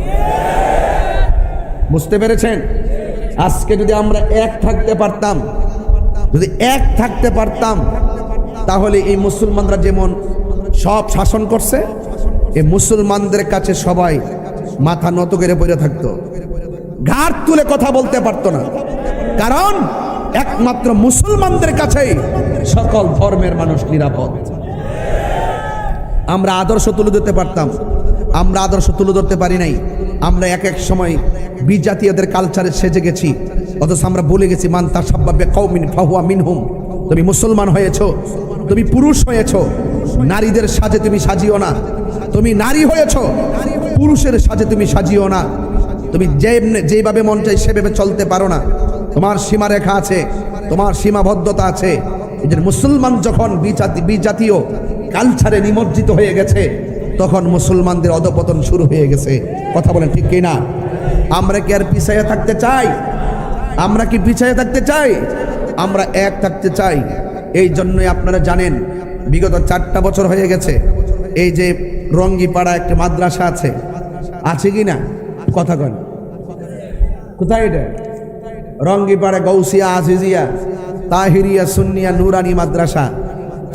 বুঝতে পেরেছেন? আজকে যদি আমরা এক থাকতে পারতাম, তাহলে এই মুসলমানরা যেমন সব শাসন করছে, এই মুসলমানদের কাছে সবাই মাথা নত করে পড়ে থাকতো, ঘাড় তুলে কথা বলতে পারতো না। কারণ একমাত্র মুসলমানদের কাছেই সকল ধর্মের মানুষ নিরাপদ। আমরা আদর্শ তুলে ধরতে পারতাম, আমরা আদর্শ তুলে ধরতে পারি নাই। আমরা এক এক সময় বিজাতীয়দের কালচারে সেজে গেছি, অথচ আমরা বলে গেছি মান তাশাব্বাহা বিকাউমিন ফাহুয়া মিনহুম। তুমি মুসলমান হয়েছো, তুমি পুরুষ হয়েছো, নারীদের সাজে তুমি সাজিও না। তুমি নারী হয়েছো, পুরুষের সাজে তুমি সাজিও না। তুমি যেভাবে মন চাই সেভাবে চলতে পারো না। তোমার সীমারেখা আছে, তোমার সীমাবদ্ধতা আছে। এদের মুসলমান যখন বিজাতীয় কালচারে নিমজ্জিত হয়ে গেছে, তখন মুসলমানদের অধপতন শুরু হয়ে গেছে। কথা বলেন ঠিক কি না? আমরা কি আর পিছাইয়া থাকতে চাই? আমরা কি পিছাইয়া থাকতে চাই? আমরা এক থাকতে চাই। এই জন্যই আপনারা জানেন, বিগত 4টা বছর হয়ে গেছে এই যে রঙ্গিপাড়া একটা মাদ্রাসা আছে কি না? কথা কন, কোথায় এটা? রঙ্গিপাড়া গৌসিয়া আজিজিয়া তাহিরিয়া সুন্নিয়া নুরানি মাদ্রাসা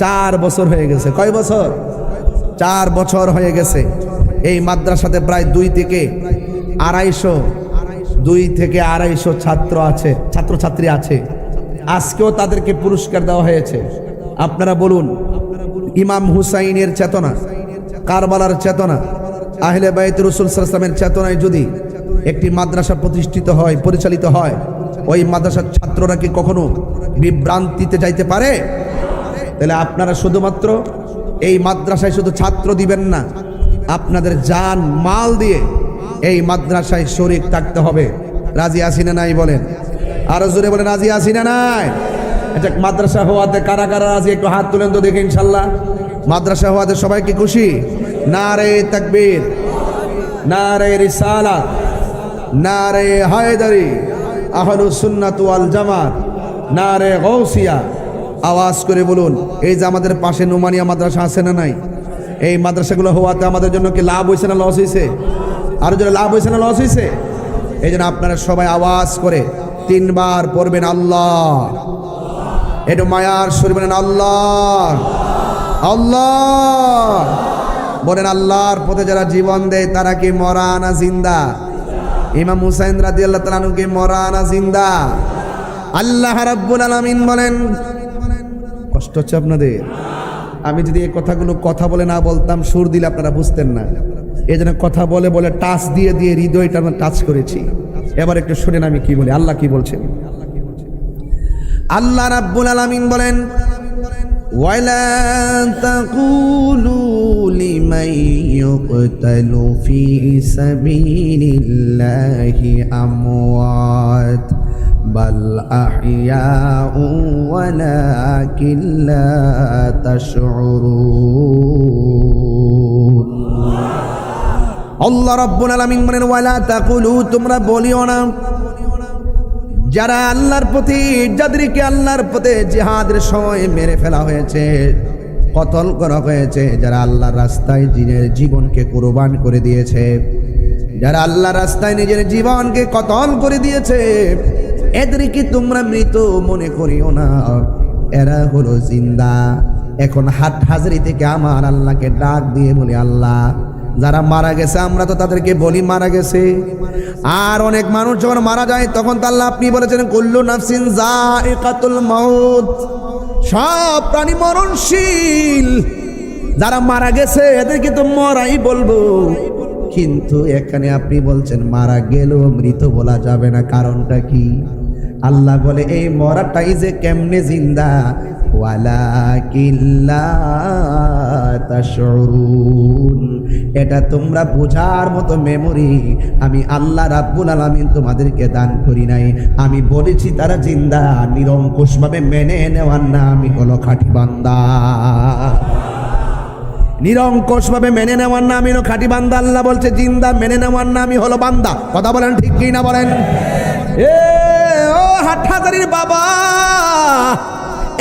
4 বছর হয়ে গেছে। কয় বছর? 4 বছর হয়ে গেছে। এই মাদ্রাসাতে প্রায় 2 থেকে আড়াইশো ছাত্রছাত্রী আছে। আজকেও তাদেরকে পুরস্কার দেওয়া হয়েছে। আপনারা বলুন, ইমাম হুসাইনের চেতনা, কারবালার চেতনা, আহলে বাইত রাসূল সাল্লাল্লাহু আলাইহি ওয়াসাল্লামের চেতনায় যদি একটি মাদ্রাসা প্রতিষ্ঠিত হয়, পরিচালিত হয়, ওই মাদ্রাসার ছাত্ররা কি কখনো বিভ্রান্তিতে যাইতে পারে? তাহলে আপনারা শুধুমাত্র এই মাদ্রাসায় শুধু ছাত্র দিবেন না, আপনাদের জান মাল দিয়ে এই মাদ্রাসায় শরীক থাকতে হবে। রাজি আছি না নাই বলেন? আরো জোরে বলেন, রাজি আছি না নাই? আচ্ছা, মাদ্রাসা হওয়াতে কারা কারা রাজি একটু হাত তুলেন তো দেখে। ইনশাল্লাহ মাদ্রাসা হওয়াতে সবাই কি খুশি? নারে তাকবীর, নারে রিসালাত, নারে হায়দারি, আহলুস সুন্নাত ওয়াল জামাত, নারে গৌসিয়া। আওয়াজ করে বলুন। এই যে আমাদের পাশে নোমানিয়া মাদ্রাসা আছে না নাই? এই মাদ্রাসাগুলো হওয়াতে আমাদের জন্য কি লাভ হয়েছে না লস হয়েছে? আরো জন্য লাভ হয়েছে না লস হয়েছে? এই জন্য আপনারা সবাই আওয়াজ করে 3 বার পড়বেন আল্লাহ। একটু মায়ার সুরে বলেন আল্লাহ আল্লাহ। বলেন আল্লাহর পথে যারা জীবন দেয় তারা কি মরা না জিন্দা? ইমাম হুসাইন রাদিয়াল্লাহু তাআলা আনহু কি মরা না জিন্দা? আল্লাহ রাব্বুল আলামিন বলেন, কষ্ট হচ্ছে আপনাদের? আমি যদি এই কথাগুলো কথা বলে না বলতাম, সুর দিলে আপনারা বুঝতেন না। এই জন্য কথা বলে বলে টাচ দিয়ে দিয়ে হৃদয়টা আমরা টাচ করেছি। এবার একটু শুনেন আমি কি বলি, আল্লাহ কি বলছেন। আল্লাহ রাব্বুল আলামিন বলেন, ওয়ালা তাকুলু লিমান ইউকতালু ফি সাবিলিল্লাহি আমওয়াত বাল আহইয়াউ ওয়ালাকিন লা তাশউরুন। আল্লাহ রাব্বুল আলামিন বলেন, ওয়ালা তাকুলু, তোমরা বলিও না, যারা আল্লাহর পথে, যাদেরকে আল্লাহর পথে জিহাদের সময় মেরে ফেলা হয়েছে, কতল করা হয়েছে, যারা আল্লাহর রাস্তায় নিজের জীবনকে কুরবান করে দিয়েছে, যারা আল্লাহর রাস্তায় নিজের জীবনকে কতল করে দিয়েছে, এদেরকে তোমরা মৃত মনে করিও না, এরা হলো জিন্দা। এখন হাট হাজারি থেকে আমার আল্লাহকে ডাক দিয়ে বলি, আল্লাহ যারা মারা গেছে আমরা তো তাদেরকে বলি মারা গেছে। আর অনেক মানুষ যখন মারা যায় তখন তো আল্লাহ আপনি বলেছেন কুল্লু নাফসিন যায়িকাতুল মাউত, সব প্রাণী মরণশীল। যারা মারা গেছে এদেরকে তো মরাই বলবো, কিন্তু এখানে আপনি বলছেন মারা গেলেও মৃত বলা যাবে না, কারণটা কি? আল্লাহ বলে এই মরাটাই যে কেমনে জিন্দা, ওয়ালাকিন লা তাশউরুন, এটা তোমরা বোঝার মতো মেমোরি আমি আল্লাহ রাব্বুল আলামিন তোমাদেরকে দান করি নাই। আমি বলেছি তারা জিন্দা, নিরঙ্কুশভাবে মেনে নেওয়ার নামই হলো খাঁটি বান্দা। নিরঙ্কুশভাবে মেনে নেওয়ার নামই হলো খাঁটি বান্দা। আল্লাহ বলছে জিন্দা, মেনে নেওয়ার নামই হলো বান্দা। কথা বলেন ঠিক কি না বলেন? এ ও হাটহাজারির বাবা,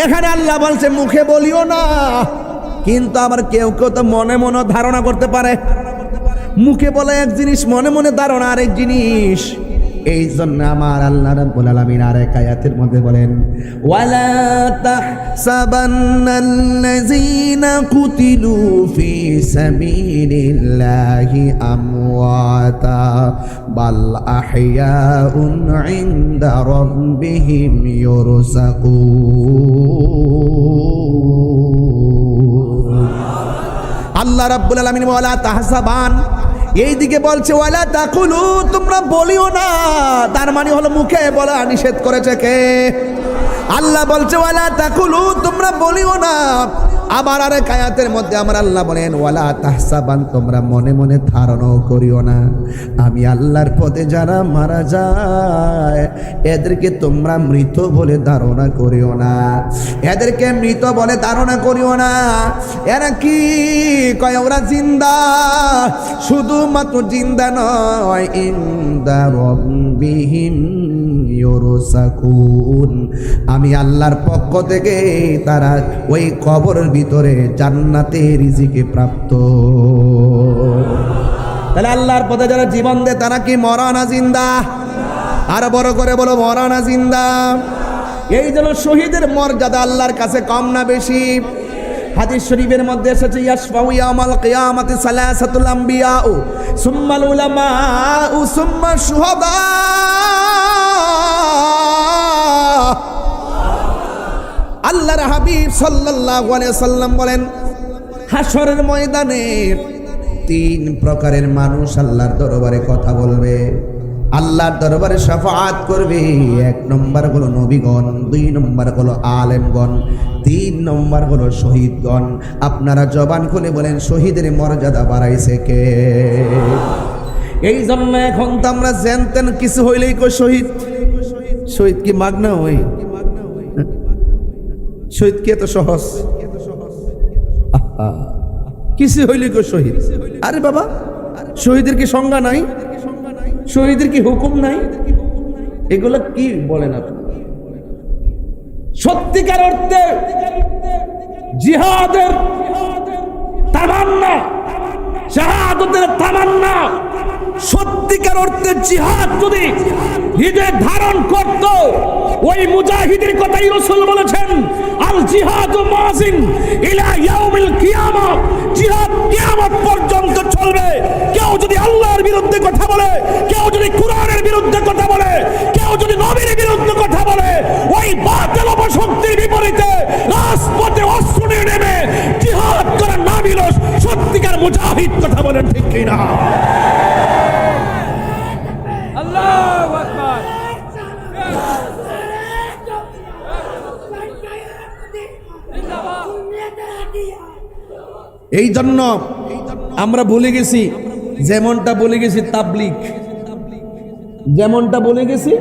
এখানে আল্লাহ বলছে মুখে বলিও না, কিন্তু আবার কেউ কেউ তো মনে মনে ধারণা করতে পারে। মুখে বলে এক জিনিস, মনে মনে ধারণা আরেক জিনিস। এই জন্য আমার আল্লাহ রাব্বুল আলামিন আরেক আয়াতের মধ্যে বলেন, ওয়ালা তাহসাবান্নাল্লাযীনা কুতিলু ফি সাবিলিল্লাহি আমওয়াতা বাল আহইয়াউন ইনদা রাব্বিহিম ইউরযাকুন। আল্লাহ রাব্বুল আলামিন ওয়ালা তাহসাবান, এই দিকে বলছে ওয়ালা তাকুলু, তোমরা বলিও না, তার মানে হলো মুখে বলা নিষেধ করেছে কে? আল্লাহ বলছে ওয়ালা তাকুলু, তোমরা বলিও না। আবার আরেক আয়াতের মধ্যে আমার আল্লাহ বলেন ওয়ালা তাহসাবান, তোমরা মনে মনে ধারণাও করিও না আমি আল্লাহর পথে যারা মারা যায় এদেরকে তোমরা মৃত বলে ধারণা করিও না, এদেরকে মৃত বলে ধারণা করিও না। এরা কি কয়? ওরা জিন্দা, শুধুমাত্র জিন্দা নয়, ইনদা রাব্বিহিম ইউরযাকুন, আমি আল্লাহর পক্ষ থেকে তারা ওই কবরের ভিতরে জান্নাতে রিজিকে প্রাপ্ত। তাহলে আল্লাহর পথে যারা জীবন দেয় তারা কি মরা না জিন্দা? আর বড় করে বলো, মরা না জিন্দা? এই জন্য শহীদের মর্যাদা আল্লাহর কাছে কম না বেশি? হাদিস শরীফের মধ্যে এসেছে ইয়াশফাউ ইয়াউমাল কিয়ামাতি সালাসাতুল আমবিয়াউ সুম্মাল উলামাউ সুম্মা শুহাদা। আল্লাহর হাবিব সাল্লাল্লাহু আলাইহি সাল্লাম বলেন হাশরের ময়দানে 3 প্রকারের মানুষ আল্লাহর দরবারে কথা বলবে, আল্লাহর দরবারে শাফাআত করবে। 1 নম্বর হলো নবীগণ, 2 নম্বর হলো আলেমগণ, 3 নম্বর হলো শহীদগণ। আপনারা জবান খুলে বলেন শহীদের মর্যাদা বাড়াইছে কে? এই জন্য এখন তো আমরা জানতেন কিছু হইলেই কই শহীদ। শহীদ কি মাগনা হই? শহীদ কি এত সহজ? কিছু হইলে কেউ শহীদ। আরে বাবা, শহীদের কি সংজ্ঞা নাই? শহীদের কি হুকুম নাই? এগুলো কি বলেন আপনি? সত্যিকার অর্থে জিহাদের তামান্না, শাহাদাতের তামান্না, সত্যিকার অর্থে জিহাদ যদি হৃদয়ে ধারণ করত, ওই মুজাহিদের কথাই রাসূল বলেছেন, আল জিহাদু মাযিন ইলা ইয়াউমিল কিয়ামah, জিহাদ কিয়ামত পর্যন্ত চলবে। কেউ যদি আল্লাহর বিরুদ্ধে কথা বলে, কেউ যদি কোরআনের বিরুদ্ধে কথা বলে, কেউ যদি নবীর বিরুদ্ধে কথা বলে, ওই বাতিল অপশক্তির বিপরীতে রাজপথে অস্ত্র নিয়ে নেমে জিহাদ করার নাম হলো সত্যিকার মুজাহিদ। কথা বলেন ঠিক কিনা? আল্লাহু আকবার। এই জন্য আমরা বলে গেছি, যেমনটা বলে গেছি তাবলিগ, যেমনটা বলে গেছি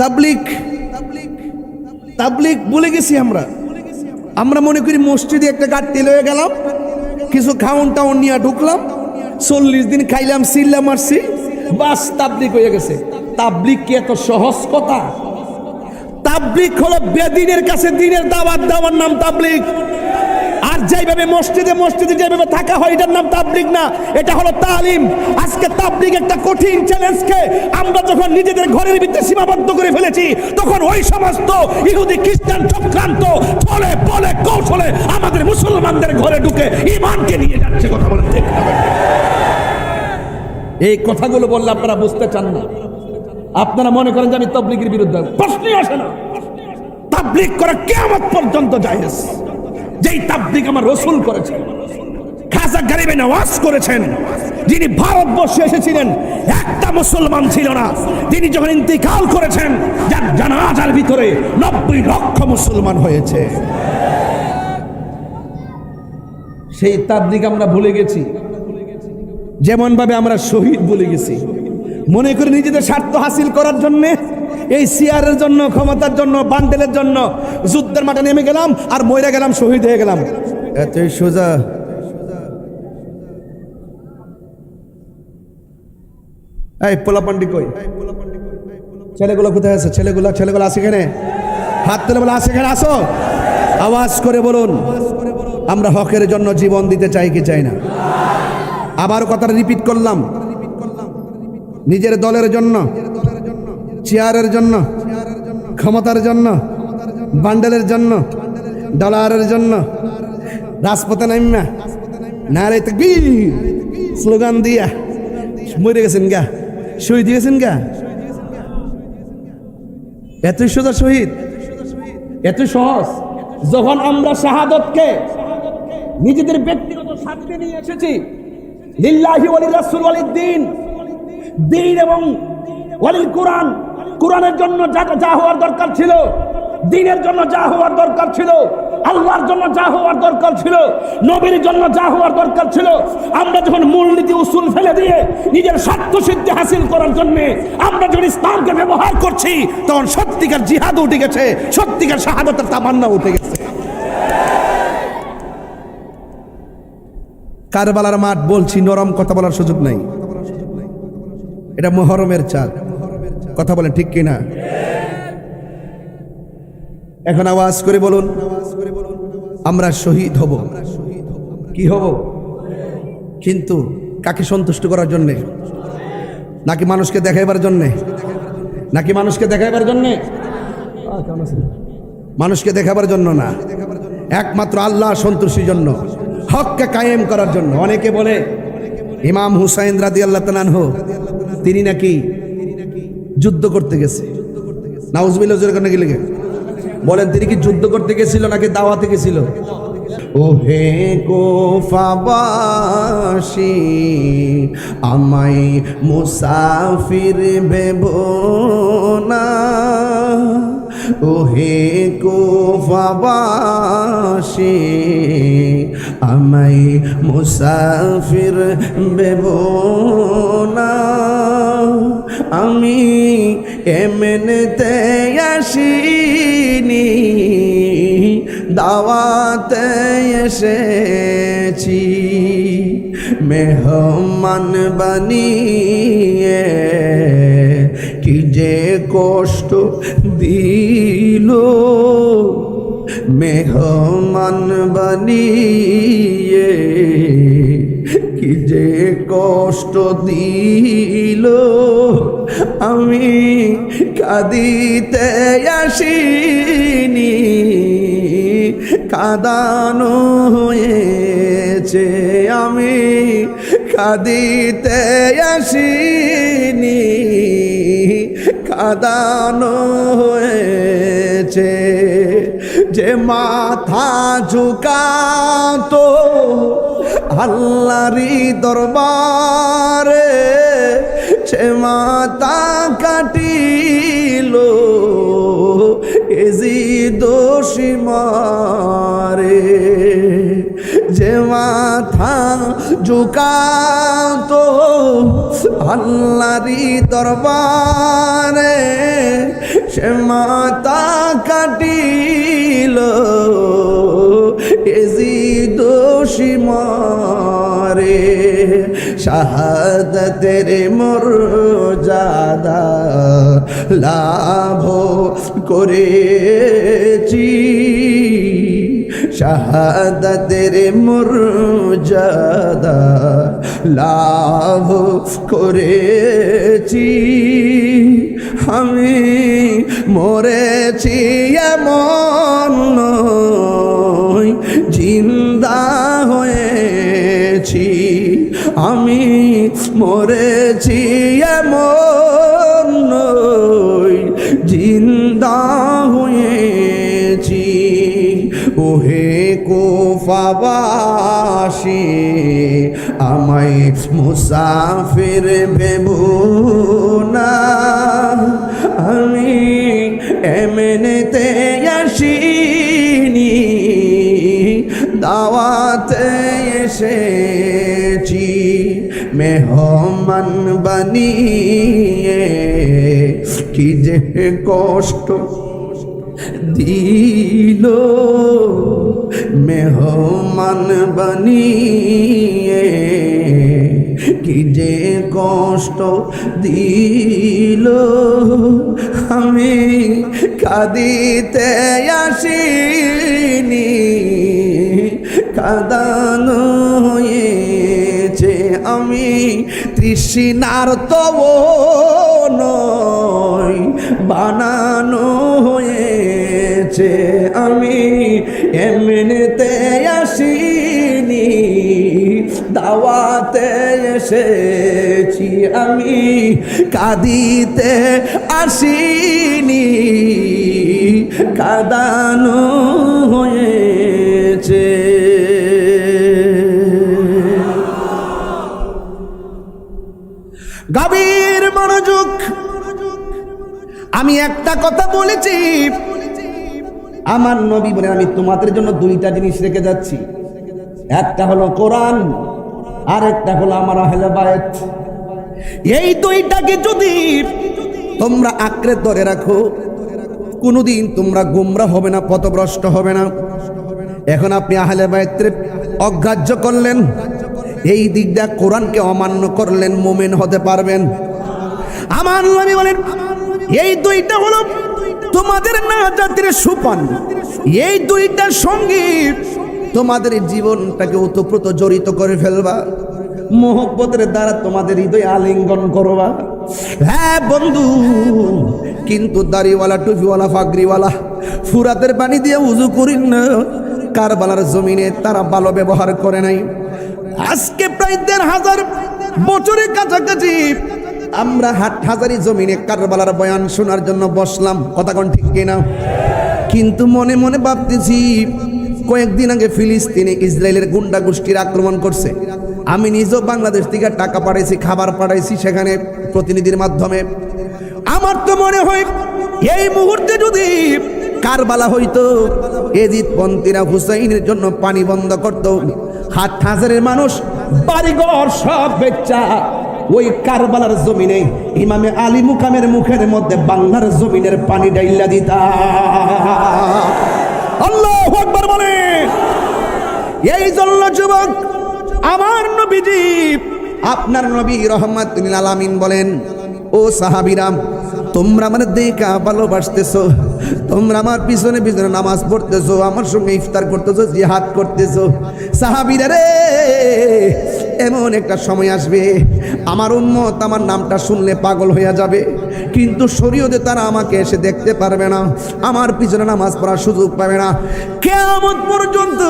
তাবলিগ, তাবলিগ বলে গেছি আমরা। আমরা মনে করি মসজিদে একটা গাড়ি লয়ে গেলাম, কিছু খাউন টাউন নিয়ে ঢুকলাম, 40 দিন খাইলাম, চিল্লাম মারছি, বাস তাবলিগ হয়ে গেছে। তাবলিগ কি এত সহজ কথা? তাবলিগ হলো বেদিনের কাছে দিনের দাওয়াত দেওয়ার নাম তাবলিগ। আর যেভাবে মসজিদে মসজিদে যেভাবে থাকা হয় এটার নাম তাবলিগ না, এটা হলো তালিম। আজকে তাবলিগ একটা কঠিন চ্যালেঞ্জকে আমরা যখন নিজেদের ঘরের ভিতরে সীমাবদ্ধ করে ফেলেছি, তখন ওই সমস্ত ইহুদি খ্রিস্টান চক্রান্ত ছলে বলে কৌশলে আমাদের মুসলমানদের ঘরে ঢুকে ঈমানকে নিয়ে যাচ্ছে। কথা বলেন ঠিক না? এই কথাগুলো বললে আপনারা বুঝতে চান না। আপনারা মনে করেন যে আমি তাবলিগের বিরুদ্ধে, প্রশ্নই আসে না। তাবলিগ করা কিয়ামত পর্যন্ত জায়েজ। যেই তাবলিগ আমার রাসূল করেছেন, খাজা গরিবে নওয়াজ করেছেন, যিনি ভারতবর্ষে এসেছিলেন একটা মুসলমান ছিল না, তিনি যখন ইন্তিকাল করেছেন যার জানাজার ভিতরে 90 লক্ষ মুসলমান হয়েছে। সেই তাবলিগ আমরা ভুলে গেছি, যেমন ভাবে আমরা শহীদ ভুলে গেছি। মনে করি নিজেদের স্বার্থ হাসিল করার জন্য, এই সিয়ারের জন্য, ক্ষমতার জন্য, বান্ডেলের জন্য যুদ্ধের মাঠে নেমে গেলাম আর মরে গেলাম, শহীদ হয়ে গেলাম। এতই সোজা? এই পোলাপান্ডি কই? ছেলেগুলো কোথায় আছে? ছেলেগুলো আছে এখানে? হাত তুলে বলে আছে এখানে? আসো, আওয়াজ করে বলুন, আমরা হকের জন্য জীবন দিতে চাই কি চাই না? আবার কথাটা রিপিট করলাম, নিজের দলের জন্য, চেয়ারের জন্য, ক্ষমতার জন্য, বান্ডেলের জন্য, ডলারের জন্য রাজপথে নাইমা নারে তাকবীর স্লোগান দিয়া মরে গেছেন গা, শহীদ গেছেন গা। এতই সোজা শহীদ, এতই সহজ। যখন আমরা শাহাদতকে নিজেদের ব্যক্তিগত স্বার্থে নিয়ে এসেছি, লিল্লাহি ওয়া লিরাসূল ওয়া লিদ্দিন, দ্বীন এবং ওয়ালিল কোরআন, কোরআনের জন্য যা হওয়ার দরকার ছিল, দ্বীনের জন্য যা হওয়ার দরকার ছিল, আল্লাহর জন্য যা হওয়ার দরকার ছিল, নবীর জন্য যা হওয়ার দরকার ছিল, আমরা যখন মূলনীতি উসুল ফেলে দিয়ে নিজের স্বার্থ সিদ্ধি হাসিল করার জন্য আমরা যখন ইসলামকে ব্যবহার করছি, তখন সত্যিকার জিহাদ উঠে গেছে, সত্যিকার শাহাদাতের তামান্না উঠে গেছে। কারবালার মাঠ বলছি, নরম কথা বলার সুযোগ নাই। এটা মুহররমের চাঁদ। কথা বলেন ঠিক কিনা? এখন আওয়াজ করে বলুন, আমরা শহীদ হব। কি হব? কিন্তু কাকে সন্তুষ্ট করার জন্যে? নাকি মানুষকে দেখাইবার জন্যে? নাকি মানুষকে দেখাইবার জন্যে? মানুষকে দেখাবার জন্য না, একমাত্র আল্লাহ সন্তুষ্টির জন্য, হককে কায়েম করার জন্য। অনেকে বলে ইমাম হুসাইন রাদিয়াল্লাহু তাআলা আনহু তিনি নাকি যুদ্ধ করতে গেছে। নাউজুবিল্লাহ জোরে কেন গেলে? বলেন তিনি কি যুদ্ধ করতে গেছিল নাকি দাওয়াতে গেছিল? ওহে কুফাবাসী আমায় মুসাফির ভেবো না, ওহে কুফাবাসী আমায় মুসাফির ভেবো না, আমি এমনিতে আসিনি দাওয়াতে এসেছি মেহমান বানিয়ে কি যে কষ্ট দিল মেহমান বানিয়ে কি যে কষ্ট দিল আমি কাঁদিতে আসিনি কাঁদানো হয়েছে আমি কাঁদিতে আসিনি কাঁদানো হয়েছে যে মাথা ঝুকাতো আল্লাহরই দরবারে সে মাথা কাটিল এজি দোষী মারে যে মাথা ঝুকাতো আল্লাহরই দরবারে সে মাথা কাটিল এজি দোষী মারে শাহাদাতের মর্যাদা লাভ করেছি শাহাদাতের মর্যাদা লাভ করেছি আমি মরেছি এমন নয় জিন্দা হয়েছি আমি মরেছি এমন নয় জিন্দা হয়েছি ওহে কুফাবাসী আমায় মুসাফির ভেবো না আমি এমনিতে আসিনি দাওয়াতে এসেছি মেহমান বানিয়ে কি যে কষ্ট দিল মেহমান বানিয়ে কি যে কষ্ট দিল আমি কাঁদিতে আসিনি কাঁদানো হয়েছে আমি তৃষ্ণার তব নয় বানানো হয়েছে আমি এমনিতে আসিনি দাওয়াতে এসেছি আমি কাঁদিতে আসিনি কাঁদানো হয়েছে গভীর মনোযোগ আমি একটা কথা বলেছি আমার নবী বলে আমি তোমাদের জন্য দুইটা জিনিস রেখে যাচ্ছি একটা হলো কোরআন আর একটা হলো আমার আহলে বায়ত এই দুইটাকে যদি তোমরা আঁকড়ে ধরে রাখো কোনোদিন তোমরা গোমরা হবে না পথভ্রষ্ট হবে না এখন আপনি আহলে বায়তের অগ্রাহ্য করলেন এই দিকটা কোরআনকে অমান্য করলেন মুমিন হতে পারবেন আমার নবী বলেন এই দুইটা হলো তোমাদের নাজাতের সোপান এই দুইটার সঙ্গে তোমাদের জীবনটাকে ওতপ্রোত জড়িত করে ফেলবা মোহব্বতের দ্বারা তোমাদের হৃদয় আলিঙ্গন করবা হ্যাঁ বন্ধু কিন্তু দাড়িওয়ালা টুপিওয়ালা ফাগরিওয়ালা ফুরাতের পানি দিয়ে উজু করিন না কারবালার জমিনে তারা ভালো ব্যবহার করে নাই আজকে প্রায় ১,৫০০ বছরের কাছাকাছি আমরা হাটহাজারি জমিনে কারবালার বয়ান শোনার জন্য বসলাম কথা কোন ঠিক কিনা কিন্তু মনে মনে ভাবতেছি কয়েকদিন আগে ফিলিস্তিনে ইসরায়েলের গুন্ডা গোষ্ঠীর আক্রমণ করছে আমি নিজেও বাংলাদেশ থেকে টাকা পাঠাইছি খাবার পাঠাইছি সেখানে প্রতিনিধির মাধ্যমে আমার তো মনে হয় এই মুহূর্তে যদি কারবালা হইতো এজিদপন্থীরা হুসাইনের জন্য পানি বন্ধ করত হাটহাজারের মানুষ বাড়িঘর সব বেচা ওই কারবালার জমিনে ইমামে আলী মুকামের মুখের মধ্যে বাংলার জমিনের পানি ডাইলা দিতা আল্লাহু আকবার বলে এই জন্য যুবক, আমার নবীজি আপনার নবী রহমাতুল আলামিন বলেন, ও সাহাবীরা, তোমরা আমার দেখা ভালোবাসতেছো, তোমরা আমার পিছনে পিছনে নামাজ পড়তেছো, আমার সঙ্গে ইফতার করতেছো, জিহাদ করতেছো। সাহাবীরা রে, এমন একটা সময় আসবে আমার উম্মত আমার নামটা শুনলে পাগল হয়ে যাবে, কিন্তু শরীয়তে তারা আমাকে এসে দেখতে পারবে না, আমার পিছনে নামাজ পড়ার সুযোগ পাবে না। কিয়ামত পর্যন্ত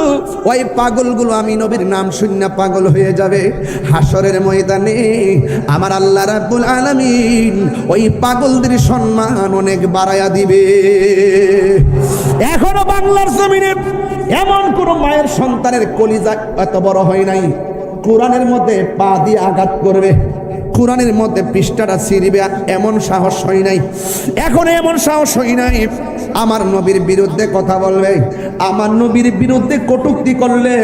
ওই পাগলগুলো আমি নবীর নাম শুনে পাগল হয়ে যাবে। হাসরের ময়দানে আমার আল্লাহ রাব্বুল আলামিন ওই পাগলদের সম্মান অনেক বাড়ায়া দিবে। এখনো বাংলার জমিনে এমন কোন মায়ের সন্তানের কলিজা এত বড় হয় নাই, কোরআনের মধ্যে পা দিয়ে আঘাত করবে, কোরআনের মধ্যে পৃষ্ঠাটা ছিঁড়বে, এমন সাহস হয় নাই, এখন এমন সাহস হয় নাই আমার নবীর বিরুদ্ধে কথা বলবে, আমার নবীর বিরুদ্ধে কটূক্তি করলে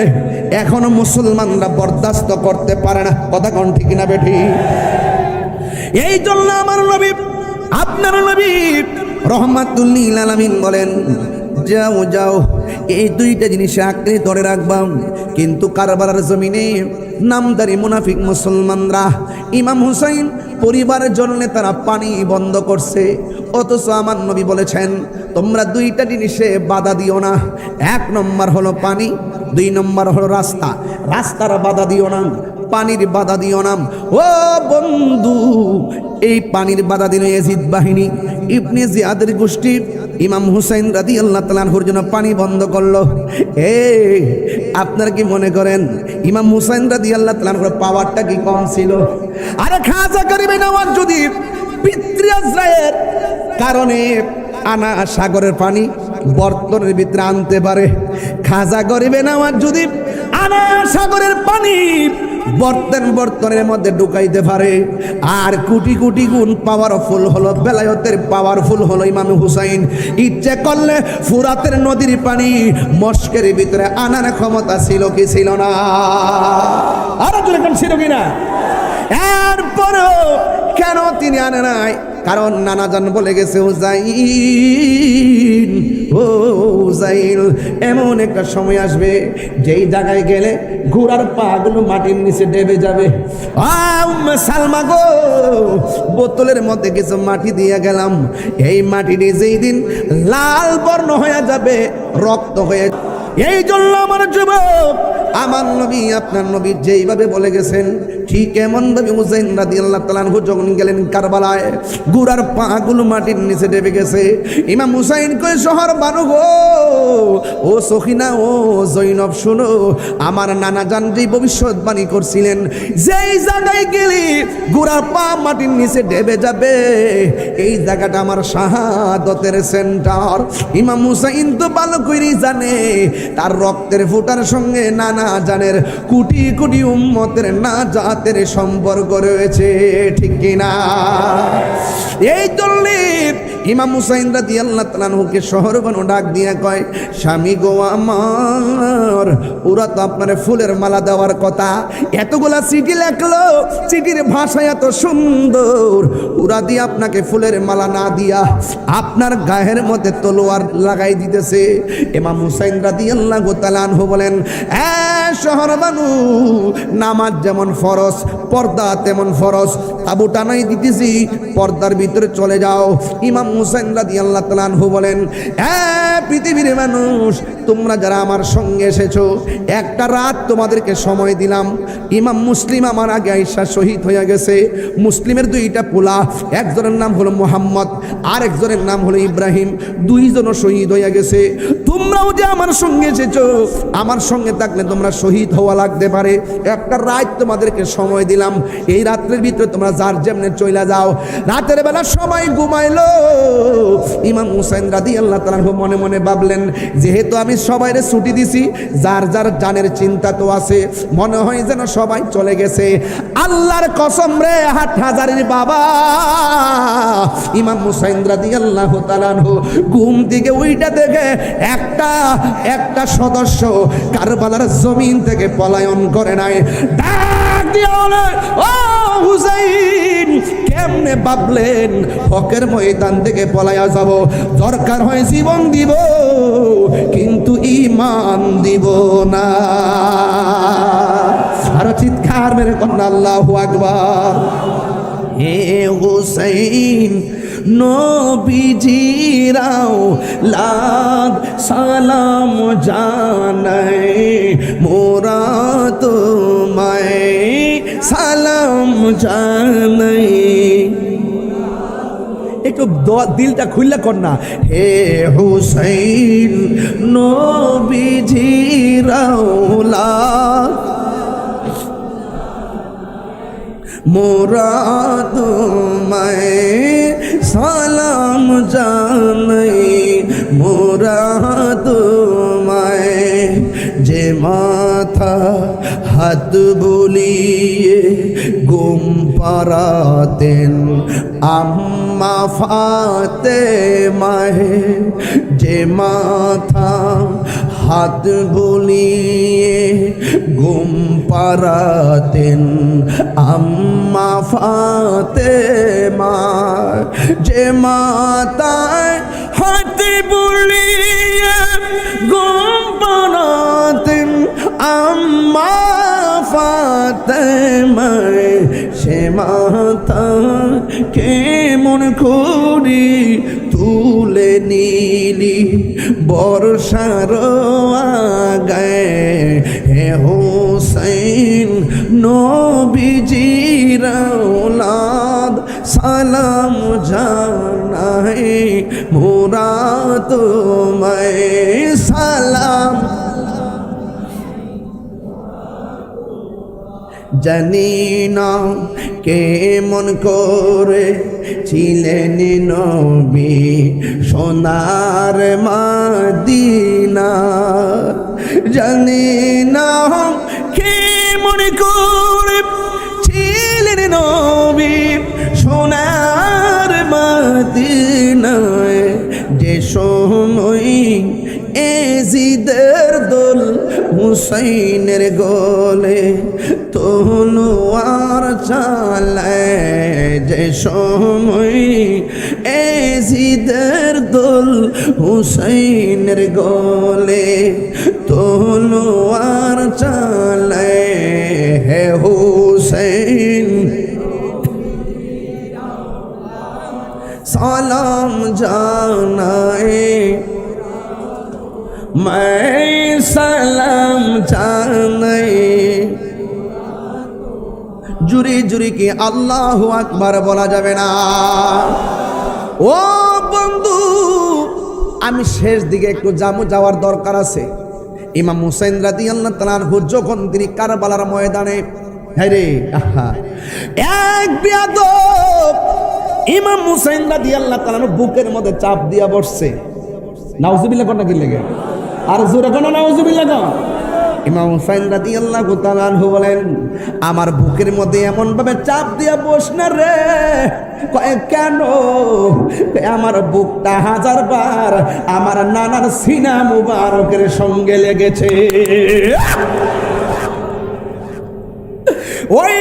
এখনো মুসলমানরা বরদাস্ত করতে পারে না। কথা কোন ঠিক না বেঠি? এই জন্য আমার নবী আপনার নবী রহমাতুল লিল আলামিন বলেন, যাও যাও এই দুইটা জিনিস আঁকড়ে ধরে রাখবাম। কিন্তু কারবালার জমিনে নামদারি মুনাফিক মুসলমানরা ইমাম হুসাইন পরিবারের জন্য তারা পানি বন্ধ করছে, অথচ আমার নবী বলেছেন তোমরা দুইটা জিনিসে বাধা দিও না। এক নম্বর হলো পানি, দুই নম্বর হলো রাস্তা। রাস্তার বাধা দিও না, পানির বাধা দিও না। ও বন্ধু, এই পানির বাধা দিল ইয়াজিদ বাহিনী, ইবনে জিয়াদের গোষ্ঠী ইমাম হুসাইন রাদিয়াল্লাহু তাআলা আনহুর জন্য পানি বন্ধ করলো। আপনার কি মনে করেন ইমাম হুসাইন রাদিয়াল্লাহু তাআলা আনহুর পাওয়ারটা কি কম ছিল? আরে খাজা গরিবে নওয়াজ যদি পিতৃ আজরায়ের কারণে আনা সাগরের পানি বর্তনের ভিতরে আনতে পারে, খাজা গরিবে নওয়াজ যদি আনা সাগরের পানি বর্তনের মধ্যে ঢুকাইতে পারে, আর কোটি কোটি গুণ পাওয়ারফুল হলো, বেলায়তের পাওয়ারফুল হলো ইমাম হুসাইন। ইচ্ছে করলে ফুরাতের নদীর পানি মস্কের ভিতরে আনার ক্ষমতা ছিল কি ছিল না? আরো যেরকম ছিল কিনা? এরপরও কেন তিনি আনে নাই? কারণ নানাজান বলে গেছে হুসাইন, ও হুসাইন, এমন একটা সময় আসবে যেই জায়গায় গেলে ঘোড়ার পা গুলো মাটির নিচে ডেবে যাবে। সালমা গো, বোতলের মধ্যে কিছু মাটি দিয়ে গেলাম, এই মাটিটি যেই দিন লাল বর্ণ হয়ে যাবে, রক্ত হয়ে, এই জন্য আমার যুবক, আমার নবী আপনার নবী যেইভাবে বলে গেছেন ঠিক এমন ভাবে হুসাইন রাদিয়াল্লাহু তাআলা আনহু যখন গেলেন কারবালায়, গুড়ার পাগুলো মাটির নিচে ডেবে গেছে। ইমাম হুসাইন কই, শহর বানু গো, ও সখিনা, ও জৈনব, শুনো, আমার নানা জান যে ভবিষ্যৎবাণী করছিলেন যেই জায়গায় গেলে গুড়ার পা মাটির নিচে ডেবে যাবে, এই জায়গাটা আমার শাহাদতের সেন্টার। ইমাম হুসাইন তো ভালো করেই জানে তার রক্তের ফোঁটার সঙ্গে নানা জানের কোটি কোটি উম্মতের নাজাতের সম্পর্ক রয়েছে, ঠিক কিনা? এই জন্য ইমাম হুসাইন রাদিয়াল্লাহু তাআলা আনহুকে শহর বানু ডাক দিয়ে কয়, স্বামী গো আমার, ওরা তো আপনার ফুলের মালা দেওয়ার কথা, এতগুলা চিঠি লেখলো, চিঠির ভাষা এত সুন্দর, ওরা দিয়ে আপনাকে ফুলের মালা না দিয়া আপনার গায়ের মধ্যে তলোয়ার লাগাই দিতেছে। ইমাম হুসাইন রাদিয়াল্লাহু তাআলা আনহু বলেন, শহর বানু, নামাজ যেমন ফরজ, পর্দা তেমন ফরজ, তাবু টানাই দিতেছি, পর্দার ভিতরে চলে যাও। ইমাম হুসাইন রাদিয়াল্লাহু তাআলা আনহু বলেন, পৃথিবীর মানুষ, তোমরা যারা আমার সঙ্গে এসেছো, একটা রাত তোমাদেরকে সময় দিলাম। ইমাম মুসলিম আমার আগে আয়েশা শহীদ হয়ে গেছে, মুসলিমের দুইটা পোলা, একজনের নাম হলো মুহাম্মদ, আর একজনের নাম হলো ইব্রাহিম, দুইজনও শহীদ হয়ে গেছে। তোমরাও যে আমার সঙ্গে এসেছো, আমার সঙ্গে থাকলে তোমরা শহীদ হওয়া লাগতে পারে। একটা রাত তোমাদেরকে সময় দিলাম, এই রাত্রের ভিতরে তোমরা যার যেমনে চলে যাও। রাতের বেলা সবাই ঘুমাইলো। ইমাম হুসাইন রাদিয়াল্লাহু তাআলা আনহু মনে মনে ভাবলেন, যেহেতু আমি সবাইরে ছুটি দিছি, যার যার জানের চিন্তা তো আছে, মনে হয় যেন সবাই চলে গেছে। আল্লাহর কসম রে, হাটহাজারীর বাবা ইমাম হুসাইন রাদিয়াল্লাহু তাআলা আনহু ঘুম থেকে উইটা দেখে একটা সদস্য কারবালার জমিন থেকে পলায়ন করে নাই। ডাক দিয়ে বলে, ও হুসাইন, কে কেমনে ভাবলেন হকের ময়দান থেকে পলাইয়া যাব, দরকার হয় জীবন দিব কিন্তু ঈমান দিব না। আর চিৎকার মেরে কন্যা আল্লাহু আকবার। হে হুসাইন নবীজিরাও লাখ সালাম জানাই, মোরা তোমায় সালাম জানাই। একটু দিলটা খুললে কন্যা। হে হুসাইন নবীজিরাও লাখ মোরা তোমায় সালাম জানাই, মোরা তোমায়। যে মাথা হাত বুলিয়ে ঘুম পাড়াতেন আম্মা ফাতেমায়, যে মাথা হাত বুলিয়ে ঘুম পাড়াতেন আম্মা ফাতেমা, যে মাতায় হাত বুলিয়ে ঘুম পাড়াতেন আম্মা ফাতেমায়, সে মাতা কেমন করি তুলে নিলি বর্ষার আগায়। হে হুসাইন নবীজির আওলাদ সালাম জানাই, মোরা তোমায় সালাম। জানি না কেমন করে ছিলেন নবী সোনার মদিনা, জানি না কেমন করে ছিলেন নবী সোনার মদিনায়। যে সময় এজিদের দোল হুসাইনের গোলে তলোয়ার চালায়, যে সময় এজিদের দোল হুসাইনের গোলে তলোয়ার চালায়। হে হুসাইন সালাম জানাই, मैं सलाम জানাই। জুরি জুরি কি আল্লাহু আকবার বলা যাবে না? ও বন্ধু, আমি শেষ দিকে একটু যাওয়ার দরকার আছে। ইমাম হুসাইন রাদিয়াল্লাহু তাআলা আনহু যখন তিনি কারবালার ময়দানে, হ্যাঁ রে এক বেয়াদব ইমাম হুসাইন রাদিয়াল্লাহু তাআলা বুকের মধ্যে চাপ দিয়া বসছে। নাউজুবিল্লাহ কোন কি লাগে? আর জোরে কোন নাউজুবিল্লাহ কোন? ইমাম হুসাইন রাদিয়াল্লাহু তাআলা আনহু বলেন, আমার বুকের মধ্যে এমন ভাবে চাপ দিয়া বস না রে। কয় কেন? আমার বুকটা 1000 বার আমার নানার সিনা মুবারকের সঙ্গে লেগেছে। ওই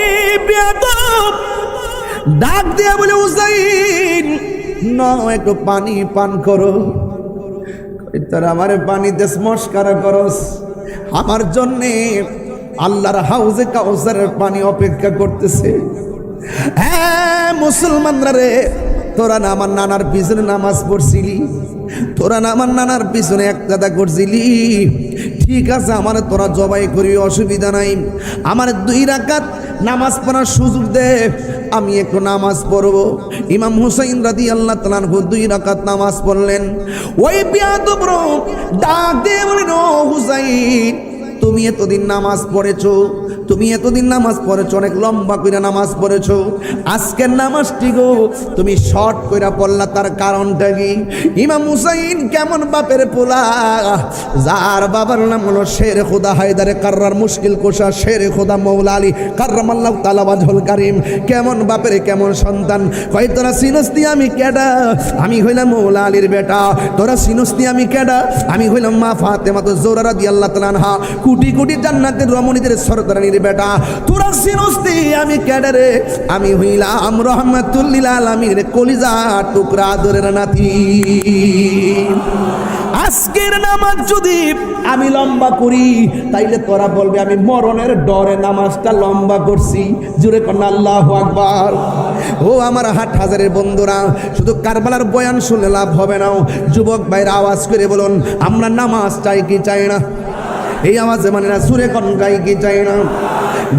বেয়াদব ডাক দিয়া বলে, হুসাইন নাও একটু পানি পান করো। তোর আমার পানিতে স্মস্কার করস, আমার জন্যে আল্লাহর হাউজে কাউসারের পানি অপেক্ষা করতেছে। হ্যাঁ মুসলমানরা রে, তোরা না আমার নানার পিছনে নামাজ পড়ছিলি, তোরা না আমার নানার পিছনে একদাদা করছিলি, ঠিক আছে আমার তোরা জবাই করি, অসুবিধা নাই। আমার 2 রাকাত নামাজ পড়ার সুযোগ দে, আমি একটু নামাজ পড়বো। ইমাম হুসাইন রাদিয়াল্লাহু তাআলা আনহু 2 রাকাত নামাজ পড়লেন। ওই বেয়াদব ডাক দিয়ে বলেন, ও হুসাইন তুমি এতদিন নামাজ পড়েছো, তুমি এতদিন নামাজ পড়েছো, অনেক লম্বা করে নামাজ পড়েছো, আজকের নামাজটি গো তুমি শর্ট করে পড়লা, তার কারণটা কি? ইমাম হুসাইন কেমন বাপের পোলা, যার বাবার নাম হলো শের খুদা হায়দারে কাররার মুশকিল কোষা শের খুদা মৌলা আলী কাররামাল্লাহু তাআলা ওয়াজহুল কারীম, কেমন বাপের কেমন সন্তান। কয় তোরা চিনস্তি আমি কেডা? আমি হইলাম মৌলা আলীর বেটা। তোরা চিনস্তি আমি কেডা? আমি হইলাম মা ফাতেমা তো জোহরা রাদিয়াল্লাহু তাআলা আনহা, কোটি কোটি জান্নাতের রমণীদের সরদারানির নবীর বেটা, তোরা চিনস্তি আমি ক্যাডারে, আমি হইলাম রহমাতুল্লিল আলামিনের কলিজা টুকরা আদরের নাতি। আজকের নামাজ যদি আমি লম্বা করি তাইলে তোরা বলবে আমি মরণের ডরে নামাজটা লম্বা করছি। জুড়ে কন্যা আল্লাহু আকবার। ও আমার হাট হাজারের বন্ধুরা, শুধু কারবালার বয়ান শুনলে লাভ হবে না। যুবক ভাইরা আওয়াজ করে বলুন, আমরা নামাজ চাই কি চাই না? এই আওয়াজে মানে না, সুরে কোন গাই কি চাই না?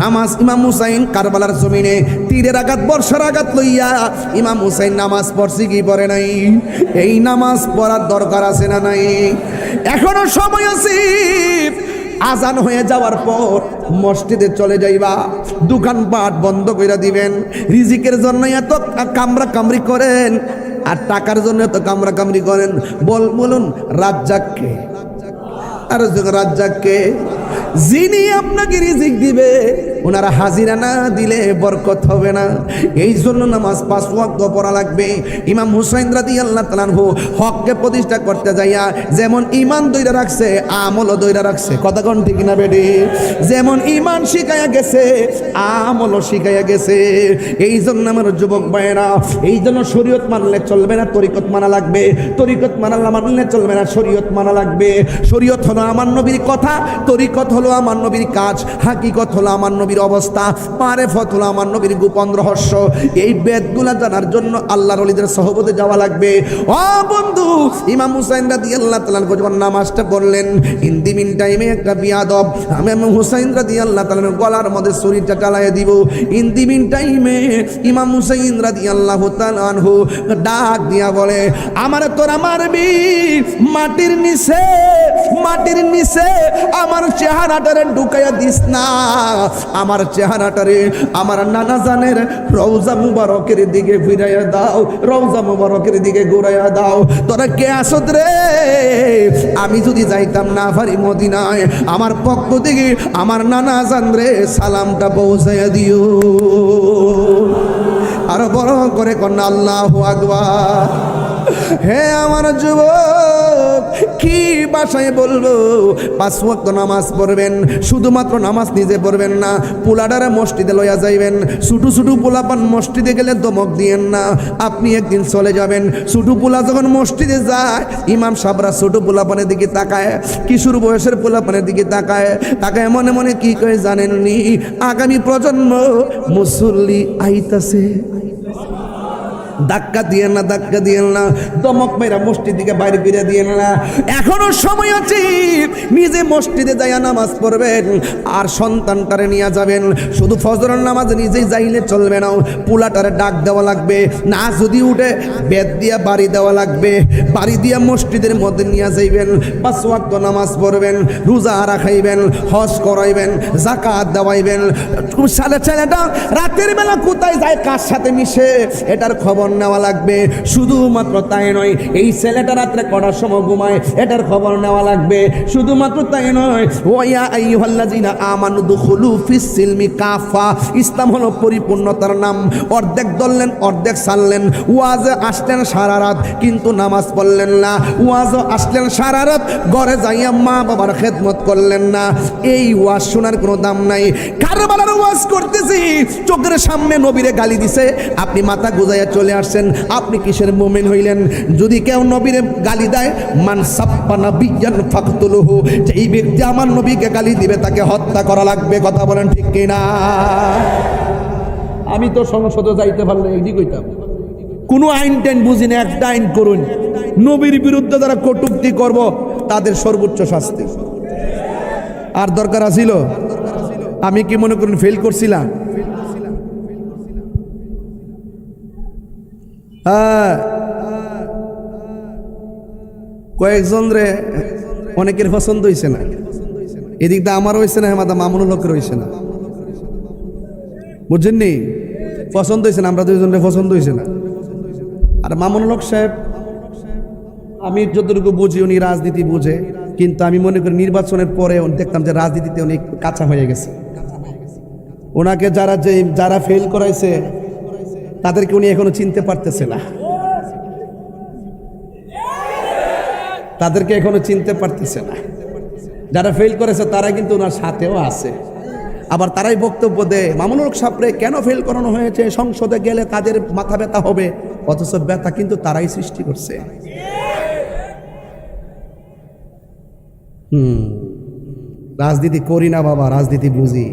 নামাজ ইমাম হুসাইন কারবালার জমিনে তীরের আঘাত বর্ষার আঘাত লইয়া ইমাম হুসাইন নামাজ পড়ছি কি পড়ে নাই? এই নামাজ পড়ার দরকার আছে না নাই? এখনো সময় আছে। আজান হয়ে যাওয়ার পর মসজিদে চলে যাইবা, দোকানপাট বন্ধ করে দিবেন। রিজিকের জন্য এত কামরা কামড়ি করেন আর টাকার জন্য এত কামরা কামড়ি করেন। বলুন রাজ্জাককে, আর রাজ্জাককে যিনি আপনাকে রিজিক দিবে, ওনারা হাজিরা না দিলে বরকত হবে না। এই জন্য নামাজ 5 ওয়াক্ত পড়া লাগবে। ইমাম হুসাইন রাদিয়াল্লাহু তাআলা আনহু হককে প্রতিষ্ঠা করতে যাইয়া যেমন ঈমান দইরা রাখছে, আমলও দইরা রাখছে। কথা কোন ঠিক না বেডি? যেমন ঈমান শিখায়া গেছে, আমলও শিখায়া গেছে। এই জন্য আমার যুবক ভাইরা, এই জন্য শরীয়ত মানলে চলবে না, তরিকত মানা লাগবে। তরিকত মানলে চলবে না, শরীয়ত মানা লাগবে। শরীয়ত হলো আমার নবীর কথা, তরিকত হলো আমার নবীর কাজ, হাকিকত হলো আমার নবীর অবস্থা, মারেফত হলো আমার নবীর গোপন রহস্য। এই বেদগুলা জানার জন্য আল্লাহর ওলিদের সহবতে যাওয়া লাগবে। ও বন্ধু, ইমাম হুসাইন রাদিয়াল্লাহু তাআলা যখন নামাজটা পড়লেন, ইন দি মিন টাইমে একটা বিয়াদব ইমাম হুসাইন রাদিয়াল্লাহু তাআলার গলার মধ্যে ছুরিটা চালায়ে দিব। ইন দি মিন টাইমে ইমাম হুসাইন রাদিয়াল্লাহু তাআলা আনহু ডাক দিয়া বলে, আমার তোরা মারবি মাটির নিচে, মাটির নিচে আমার চেহারাটারে ঢুকাইয়া দিস না। আমার চেহারাটারে আমার নানা জানের রওজা মুবারকের দিকে ফিরাইয়া দাও, রওজা মুবারকের দিকে ঘুরাইয়া দাও। তোরা কে আসত রে? আমি যদি যাইতাম না পারি মদিনায়, আমার পক্ষ থেকে আমার নানা জান রে সালামটা পৌঁছাইয়া দিও। আরো বড় করে কন্যা আল্লাহু আকবার। হে আমার যুবক, কি বাসায় বলবো? 5 ওয়াক্ত নামাজ পড়বেন। শুধুমাত্র নামাজ নিজে পড়বেন না, পোলাডারে মসজিদে লইয়া যাইবেন। ছোটো ছোটো পোলাপান মসজিদে গেলে দমক দিয়েন না। আপনি একদিন চলে যাবেন, ছোটো পোলা যখন মসজিদে যায়, ইমাম সাহেবরা ছোটো পোলাপানের দিকে তাকায়, কিশোর বয়সের পোলাপানের দিকে তাকায়, তাকায় মনে মনে কি করে জানেননি? আগামী প্রজন্ম মুসল্লি আইতাছে। ধাক্কা দিয়ে না, ধাক্কা দিয়ে না, দমক মেরা মসজিদ দিকে বাইরে ফিরে দিয়ে না। এখনো সময় আছে, নিজে মসজিদে যাইয়া নামাজ পড়বেন আর সন্তানটারে নিয়ে যাবেন। শুধু ফজরের নামাজ নিজেই যাইলে চলবে না, পোলাটারে ডাক দেওয়া লাগবে। না যদি উঠে বেদ দিয়া বাড়ি দেওয়া লাগবে, বাড়ি দিয়া মসজিদের মধ্যে নিয়ে যাইবেন। 5 ওয়াক্ত নামাজ পড়বেন, রোজা রাখাইবেন, হজ করাইবেন, যাকাত দেওয়াইবেন। ছেলেটা রাতের বেলা কোথায় যায়, কার সাথে মিশে, এটার খবর নেওয়া লাগবে। শুধুমাত্র তাই নয়, এই ছেলেটা রাত্রে কটার সময় ঘুমায়, এটার খবর নেওয়া লাগবে। শুধুমাত্র তাই নয়, ওয়া আইয়ুহাল্লাযিনা আমানু দুখুলু ফিস সিলমি কাফা। ইসলাম হলো পরিপূর্ণতার নাম। অর্ধেক ধরলেন, অর্ধেক ছাড়লেন। ওয়াজে আসলেন সারা রাত, কিন্তু নামাজ পড়লেন না। ওয়াজও আসলেন সারা রাত, ঘরে যাইয়া মা বাবার খেদমত করলেন না। এই ওয়াজ শোনার কোনো দাম নাই। কারবালার ওয়াজ করতেছি, চোখের সামনে নবীরে গালি দিছে, আপনি মাথা গুজাইয়া চলে আসছেন। আপনি কিসের মুমিন হইলেন? যদি কেউ নবীরে গালি দেয়, মান সাব্বা নাবিয়ান ফাকতুলুহু, যে এই ব্যক্তি আমার নবীকে গালি দিবে তাকে হত্যা করা লাগবে। কথা বলেন ঠিক কিনা? আমি তো সংসদে যাইতে পারলে এই কইতাম, কোনো আইন টাইন বুঝি না, একটা আইন করুন, নবীর বিরুদ্ধে যারা কটূক্তি করব তাদের সর্বোচ্চ শাস্তি। আর দরকার আছিল? আমি কি মনে করুন ফেল করছিলাম? হ্যাঁ, কয়েকজন রে অনেকের পছন্দ হয়েছে না। এদিক দিয়ে আমার হয়েছে না, হেমাদা মামুনুল হকের হয়েছে না, বুঝছেন নি? পছন্দ হয়েছে না, আমরা দুইজনের পছন্দ হয়েছে না। আর মামুনুল হক সাহেব, আমি যতটুকু বুঝি উনি রাজনীতি বুঝে, কিন্তু আমি মনে করি নির্বাচনের পরে দেখতাম যে রাজনীতিতে অনেক কাঁচা হয়ে গেছে। ওনাকে যারা ফেল করাইছে তাদেরকে উনি এখনো চিনতে পারতেছে না, তাদেরকে এখনো চিনতে পারতেছে না। যারা ফেল করেছে তারা কিন্তু ওনার সাথেও আছে। আবার তারাই বক্তব্য দেয় মামুনুল হক সাহেবরে কেন ফেল করানো হয়েছে, সংসদে গেলে তাদের মাথা ব্যথা হবে, অথচ ব্যথা কিন্তু তারাই সৃষ্টি করছে। রাজনীতি করি না বাবা, রাজনীতি বুঝি।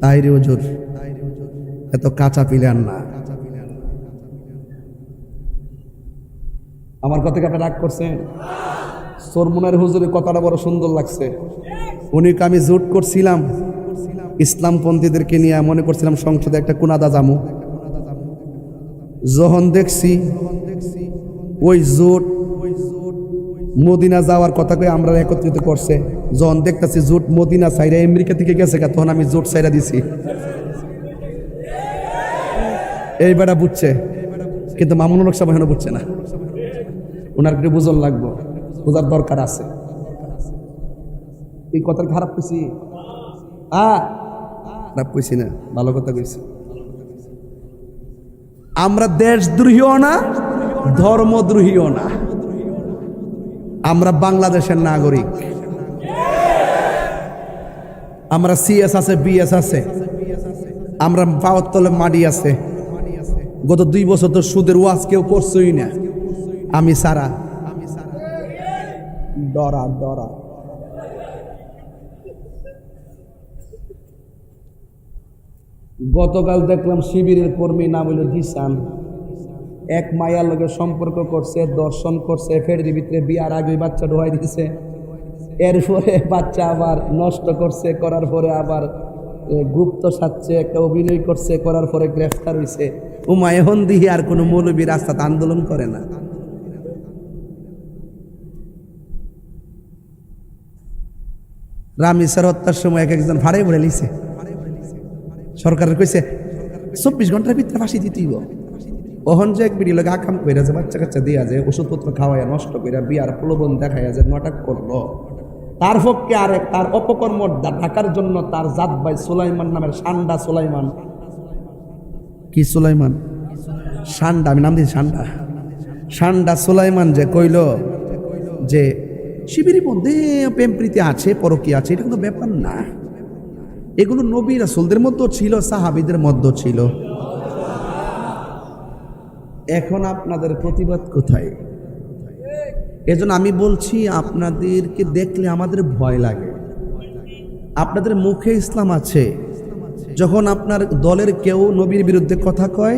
তাইরে হুজুর এত কাঁচা পিলার না। আমার কথা কি আপনি রাগ করছেন? সরমুনার হুজুরের কথাটা বড় সুন্দর লাগছে। উনিকে আমি জোট করছিলাম ইসলামপন্থীদেরকে নিয়ে, মনে করছিলাম সংসদে একটা কুনাদা জামু। যখন দেখছি ওই জোট মদিনা যাওয়ার কথা কয়ে আমরা একত্রিত করছে, যখন দেখতেছি জোট মদিনা সাইরা আমেরিকা থেকে গেছে, তখন আমি জোট সাইরা দিছি। এই বেটা বুঝছে, কিন্তু মামুনুল হক সাহেব এখনো বুঝছে না। ওনার একটু বুঝন লাগবো, বোঝার দরকার আছে। এই কথা খারাপ কইছি? খারাপ কইছি না, ভালো কথা কইছি। আমরা দেশদ্রোহীও না, ধর্মদ্রোহীও না, আমরা বাংলাদেশের নাগরিক। আমরা সিএস আছে, বিএস আছে, আমরা পাওয়ার তলে মাটি আছে। গত 2 বছর তো সুদের ওয়াজ কেউ করছই না, আমি সারা ডরা ডরা। গতকাল দেখলাম শিবিরের কর্মী নাম হইল জিসান, এক মায়ার লগে সম্পর্ক করছে, দর্শন করছে, ফেরের ভিতরে বিয়ার আগে বাচ্চা ঢোয়াই দিছে, এরপরে বাচ্চা আবার নষ্ট করছে, করার পরে আবার গুপ্ত সাচ্ছে একটা অভিনয় করছে, করার পরে গ্রেফতার হয়েছে। উমায়হন দিহি আর কোনো মৌলবী রাস্তাতে আন্দোলন করে না। রামিসার হত্যার সময় একজন ভাড়াই ভরে লিছে, সরকারের কইছে 24 ঘন্টার ভিতরে ফাঁসি দিতেইব। ওহন যে এক বিড়ি লোক আকাম কইরা যে বাচ্চা কাচ্চা দিয়া যে ওষুধপত্র খাওয়াইয়া নষ্ট কইরা বিয়ার প্রলোভন দেখাইয়া যে নাটক করলো, তার পক্ষে আরেক তার অপকর্ম ঢাকার জন্য তার জাত ভাই সুলাইমান নামের সান্ডা সুলাইমান, কি সুলাইমান সান্ডা, আমি নাম দিয়েছি সান্ডা, সান্ডা সুলাইমান যে কইল যে শিবিরের মধ্যে প্রেম প্রীতি আছে, পরকীয়া আছে, এটা কোনো ব্যাপার না। এগুলো নবী রাসূলদের মধ্যে ছিল, সাহাবীদের মধ্যে ছিল। এখন আপনাদের প্রতিবাদ কোথায়? এজন্য আমি বলছি, আপনাদেরকে দেখলে আমাদের ভয় লাগে। আপনাদের মুখে ইসলাম আছে, যখন আপনার দলের কেউ নবীর বিরুদ্ধে কথা কয়,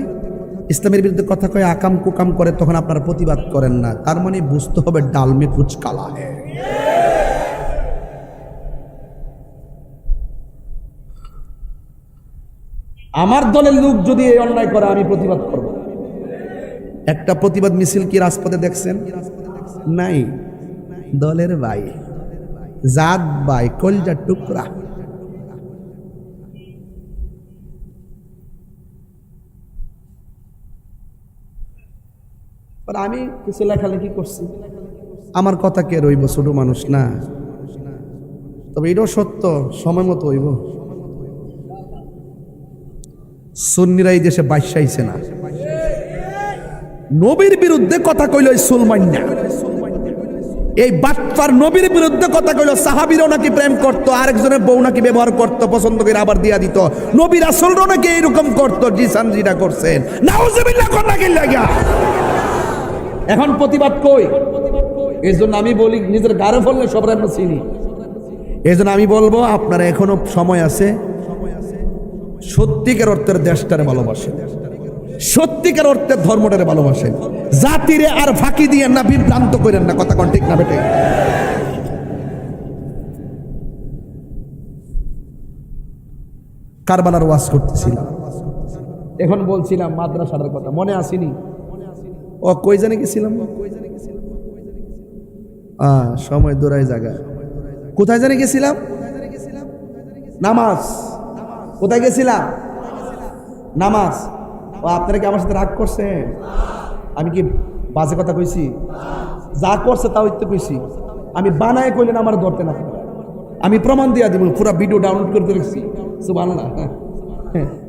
ইসলামের বিরুদ্ধে কথা কয়, আকাম কুকাম করে, তখন আপনারা প্রতিবাদ করেন না। তার মানে বুঝতে হবে ডাল মে কুচ কালা হ্যায়। আমার দলের লোক যদি এই অন্যায় করে, আমি প্রতিবাদ করব। একটা প্রতিবাদ মিছিল কি রাজপথে দেখছেন? নাই। দলের ভাই, জাত ভাই, কলজার টুকরা। আমি কিছু লেখালেখি করছি, আমার কথা কে রইব, ছোট মানুষ না। তবে এটাও সত্য, সময় মতো হইব। সুন্নিরা এই দেশে বাইশাইছে না, নবীর বিরুদ্ধে কথা কইল সুলমান না, এই বাটপার নবীর বিরুদ্ধে কথা কইল সাহাবীরাও নাকি প্রেম করতো, আরেকজনের বউ নাকি ব্যবহার করতো, পছন্দ করে আবার দিয়া দিত। নবী রাসূলরাও নাকি এইরকম করতো, জিসান জিরা করছেন। নাউজুবিল্লাহ কোন নাকি লাগা। এখন প্রতিবাদ কই? এই জন্য আমি বলি, নিজের গাড়ে ফেললে সবাই আমরা চিনি। এই জন্য আমি বলবো, আপনারা এখনো সময় আছে, সত্যিকার অর্থের দেশটারে ভালোবাসেন, সত্যিকার অর্থের ধর্মটারে ভালোবাসেন, জাতিরে আর ফাঁকি দিয়ে না, বিভ্রান্ত করেন না। কথা কোন ঠিক না বেটে? কারবালার ওয়াজ করতেছিলাম, এখন বলছিলাম মাদ্রাসার কথা, মনে আসেনি? ও কই জানে গেছিলাম, সময় দৌড়ায় জায়গা। কোথায় জানে গেছিলাম? নামাজ। কোথায় গেছিলাম? নামাজ। ও আপনারা কি আমার সাথে রাগ করছেন? আমি কি বাজে কথা কইছি? যা করছে তা হইতে কইছি। আমি বানায় কইলেন আমার ধরতে না, আমি প্রমাণ দিয়া দিব, পুরো ভিডিও ডাউনলোড করে রেখেছি। সুবহানাল্লাহ।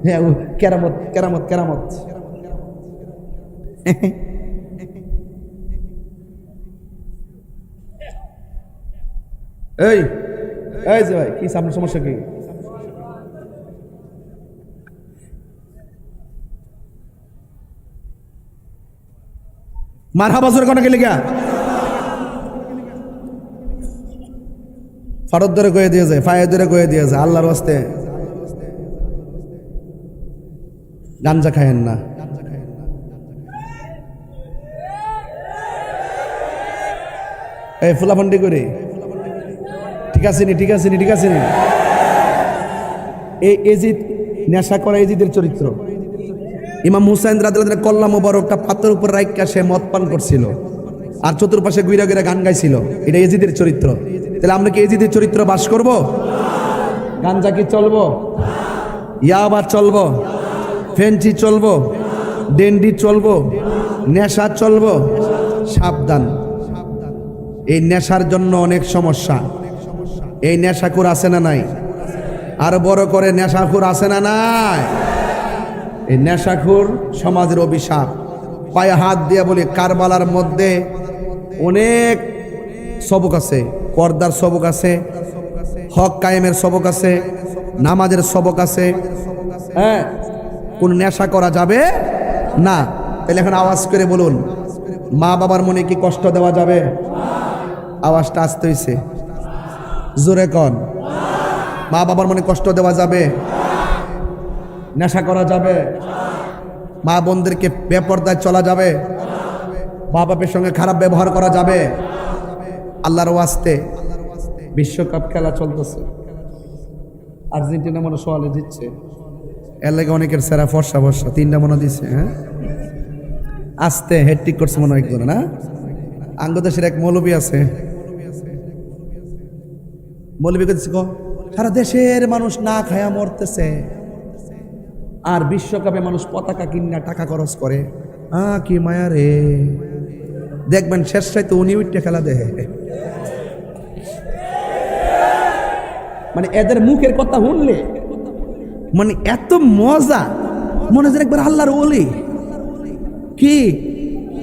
হ্যাঁ, কেরামত কেরামত কেরামত। এই এই যে ভাই, কি সামনে সমস্যা কি? মারহাবা জোরে কোন কে লিগা ফারদ ধরে কয়ে দিয়ে যায়, ফায়ে ধরে কয়ে দিয়ে যায়, আল্লাহর ওয়াস্তে গাঞ্জা খায়েন না। এই ফুলাফান্ডি করে ঠিক আছে নি, ঠিক আছে নি, ঠিক আছে নি। এই এজিদ নেশা করা এজিদের চরিত্র। ইমাম হুসাইন রাদিয়াল্লাহু আনহু কল্লা মোবারকটা পাথর উপর রাইখা সে মদ পান করছিল আর চতুর্পাশে গুইরা গুইরা গান গাইছিল। এটা এজিদের চরিত্র। তাহলে আমরা কি এজিদের চরিত্র বাস করব? গাঞ্জা কি চলবো? ইয়াবা চলবো? ফেন্সি চলবো? ডেন্ডি চলবো? নেশা চলবো? সাবধান, এই নেশার জন্য অনেক সমস্যা। এই নেশাখোর আছে না নাই? আরো বড় করে নেশাখোর আছে না নাই? এই নেশাখোর সমাজের অভিশাপ। পায়ে হাত দিয়ে বলি, কারবালার মধ্যে অনেক সবক আছে, পর্দার সবক আছে, হক কায়েমের সবক আছে, নামাজের সবক আছে। হ্যাঁ, কোন নেশা করা যাবে না। তাহলে এখন আওয়াজ করে বলুন, মা বাবার মনে কি কষ্ট দেওয়া যাবে? আওয়াজটা আসতে হইছে, জোরে কন। মা বাবার মনে কষ্ট দেওয়া যাবে? নেশা করা যাবে? মা বোনদেরকে বেপরদায় চলা যাবে? মা বাপের সঙ্গে খারাপ ব্যবহার করা যাবে? আল্লাহর ওয়াস্তে বিশ্বকাপ খেলা চলতেছে, আর্জেন্টিনা মনে সোয়ালে দিচ্ছে, এর লাগে অনেকের সেরা ফর্সা ফর্সা 3টা মনে দিচ্ছে। হ্যাঁ, আস্তে হেডটিক করছে মনে হয় একজন না। আঙ্গদেশের এক মৌলবী আছে, মৌলবী করছে সারা দেশের মানুষ না খায়া মরতেছে আর বিশ্বকাপে মানুষ পতাকা কিনা টাকা খরচ করে। কি মায়া রে, দেখবেন শেষ তো উনি উঠতে খেলা দেখে। মানে এদের মুখের কথা শুনলে মানে এত মজা, মনে হয় একবার আল্লাহর ওলি। কি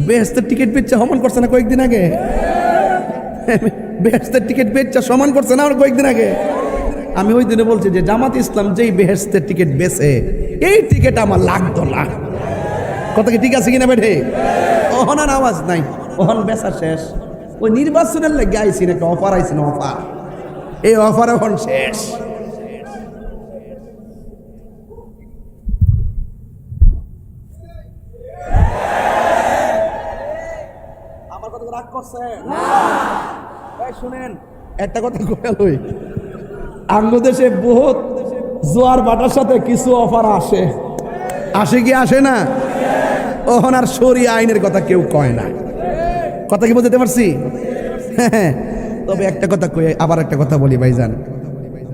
বেহেশতের টিকিট বেচা সমান করছে না কয়েকদিন আগে? বেহেশতের টিকিট বেচা সমান করছে না কয়েকদিন আগে? আমি ওই দিনে বলছি যে জামাত ইসলাম যেই বেহেশতের টিকিট বেচে, এই টিকিট আমার লাগতো না। কথা কি ঠিক আছে কিনা বেঠে? ওহন আর আওয়াজ নাই, ওহন বেচা শেষ। ওই নির্বাচনের লেগে আইসি নাকি অফার আইসি না, অফার, এই অফার এখন শেষ। আমার কথা রাগ করছে না? শুনেন একটা কথা কই, আঙ্গদেশে বহুত জোয়ার বাটার সাথে কিছু অফার আসে, আসে কি আসে না? ওহন আর শরিয়া আইনের কথা কেউ কয় না। কথা কি বুঝতে পারছি? তবে একটা কথা কই, আবার একটা কথা বলি ভাইজান,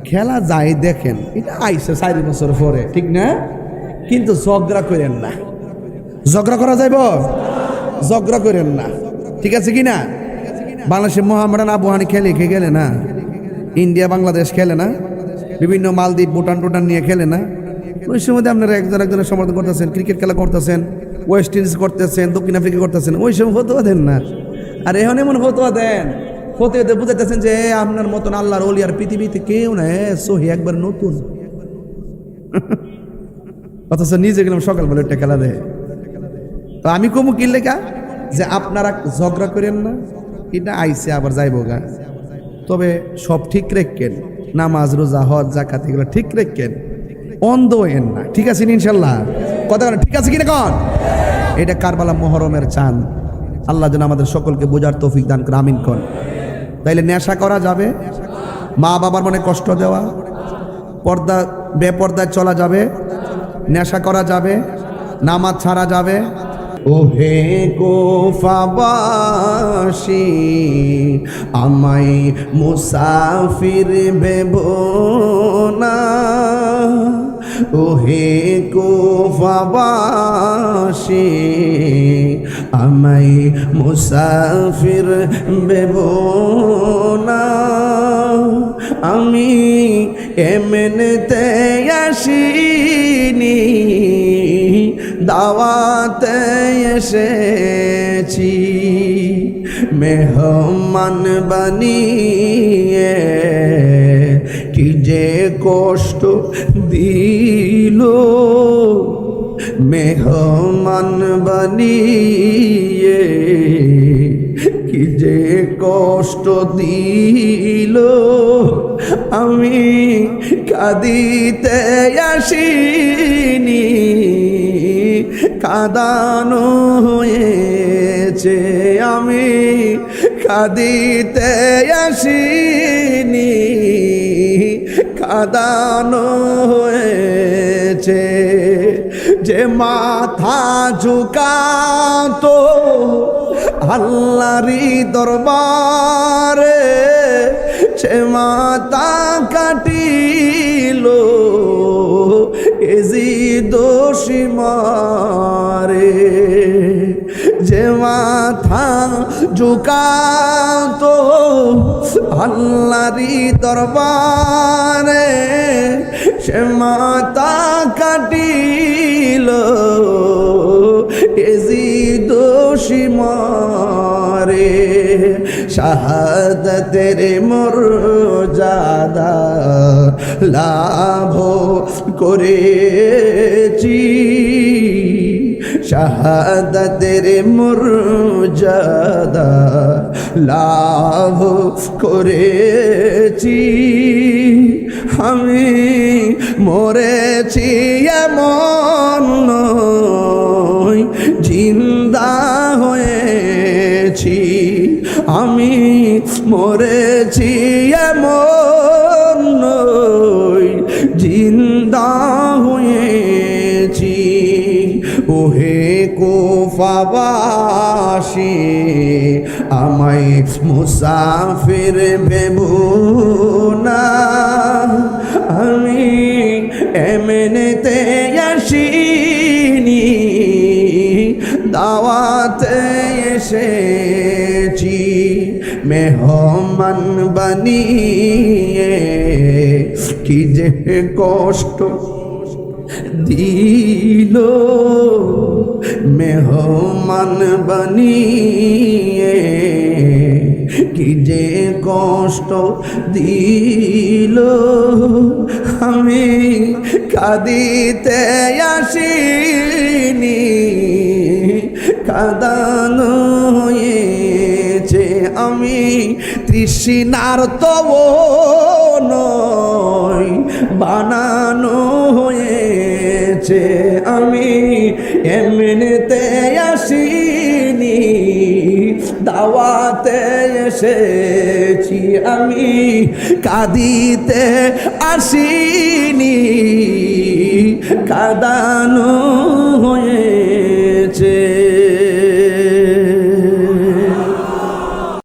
খেলা যায় দেখেন, এটা আইসে 4 বছর পরে, ঠিক না? কিন্তু ঝগড়া করেন না। ঝগড়া করা যাইব? ঝগড়া করেন না, ঠিক আছে কি না? বাংলাদেশে মোহামেডান আবুহানি খেলে গেলে না, ইন্ডিয়া বাংলাদেশ খেলে না, বিভিন্ন মালদ্বীপ ভুটান টুটান নিয়ে খেলে না? ওই সময় আপনারা একজনের সমর্থন করতেছেন, ক্রিকেট খেলা করতেছেন, ওয়েস্ট ইন্ডিজ করতেছেন, দক্ষিণ আফ্রিকা করতেছেন, ওই সময় ফতোয়া দেন না। আর এখন এমন ফতোয়া দেন, ফতোয়াতে বুঝাইতেছেন যে আপনার মতন আল্লাহর ওলি আর পৃথিবীতে কেউ না, সহি একবার নতুন। অথচ নিজে গেলাম সকালবেলা একটা খেলা দেয়। তো আমি কমু কি লেখা যে আপনারা ঝগড়া করেন না, এটা আইসে আবার যাইব গা। তবে সব ঠিক রেখেন, নামাজ রোজা হজ জাকাত এগুলো ঠিক রেখেন, অন্ধ হইেন না, ঠিক আছে ইনশাল্লাহ? কথা ঠিক আছে কিনা কন? এটা কারবালা মুহররমের চাঁদ। আল্লাহ যেন আমাদের সকলকে বোঝার তৌফিক দান করে, আমিন কন। তাইলে নেশা করা যাবে, মা বাবার মনে কষ্ট দেওয়া, পর্দা বেপর্দায় চলা যাবে, নেশা করা যাবে, নামাজ ছাড়া যাবে। ওহে কুফাবাসী আমায় মুসাফির ভেবো না, ওহে কুফাবাসী আমায় মুসাফির ভেবো না, আমি এমনিতে আসিনি, দাওয়াতে এসেছি, মেহমান বানিয়ে কি যে কষ্ট দিল, মেহমান বানিয়ে কি যে কষ্ট দিল, আমি কাঁদিতে আসিনি, কাঁদানো হয়েছে। আমি কাঁদিতে আসিনি, কাঁদানো হয়েছে। যে মাথা ঝুকাতো আল্লাহরই দরবারে, সে মাথা কাটিল এজি দোষী মারে। যে মাথা ঝুকাতো আল্লাহরই দরবারে, সে মাথা কাটিল এজি দোষী মারে। শাহাদাতের মর্যাদা লাভ করেছি, শাহাদাতের মর্যাদা লাভ করেছি। আমি মরেছি এমন নয়, জিন্দা হয়েছি। আমি মরেছি এমন নয়, জিন্দা হয়েছি। ওহে কুফাবাসী, আমায় মুসাফির ভেবো না। আমি এমনিতে আসিনি, দাওয়াতে এসেছি। মেহমান বানিয়ে কি যে কষ্ট দিল, মেহমান বানিয়ে কি যে কষ্ট দিল। আমি কাঁদিতে আসিনি, কাঁদানো হয়েছে। আমি তৃষ্ণার তব নয়, বানানো হয়েছে। আমি এমনিতে আসিনি, দাওয়াতে এসেছি। আমি কাঁদিতে আসিনি, কাঁদানো হয়ে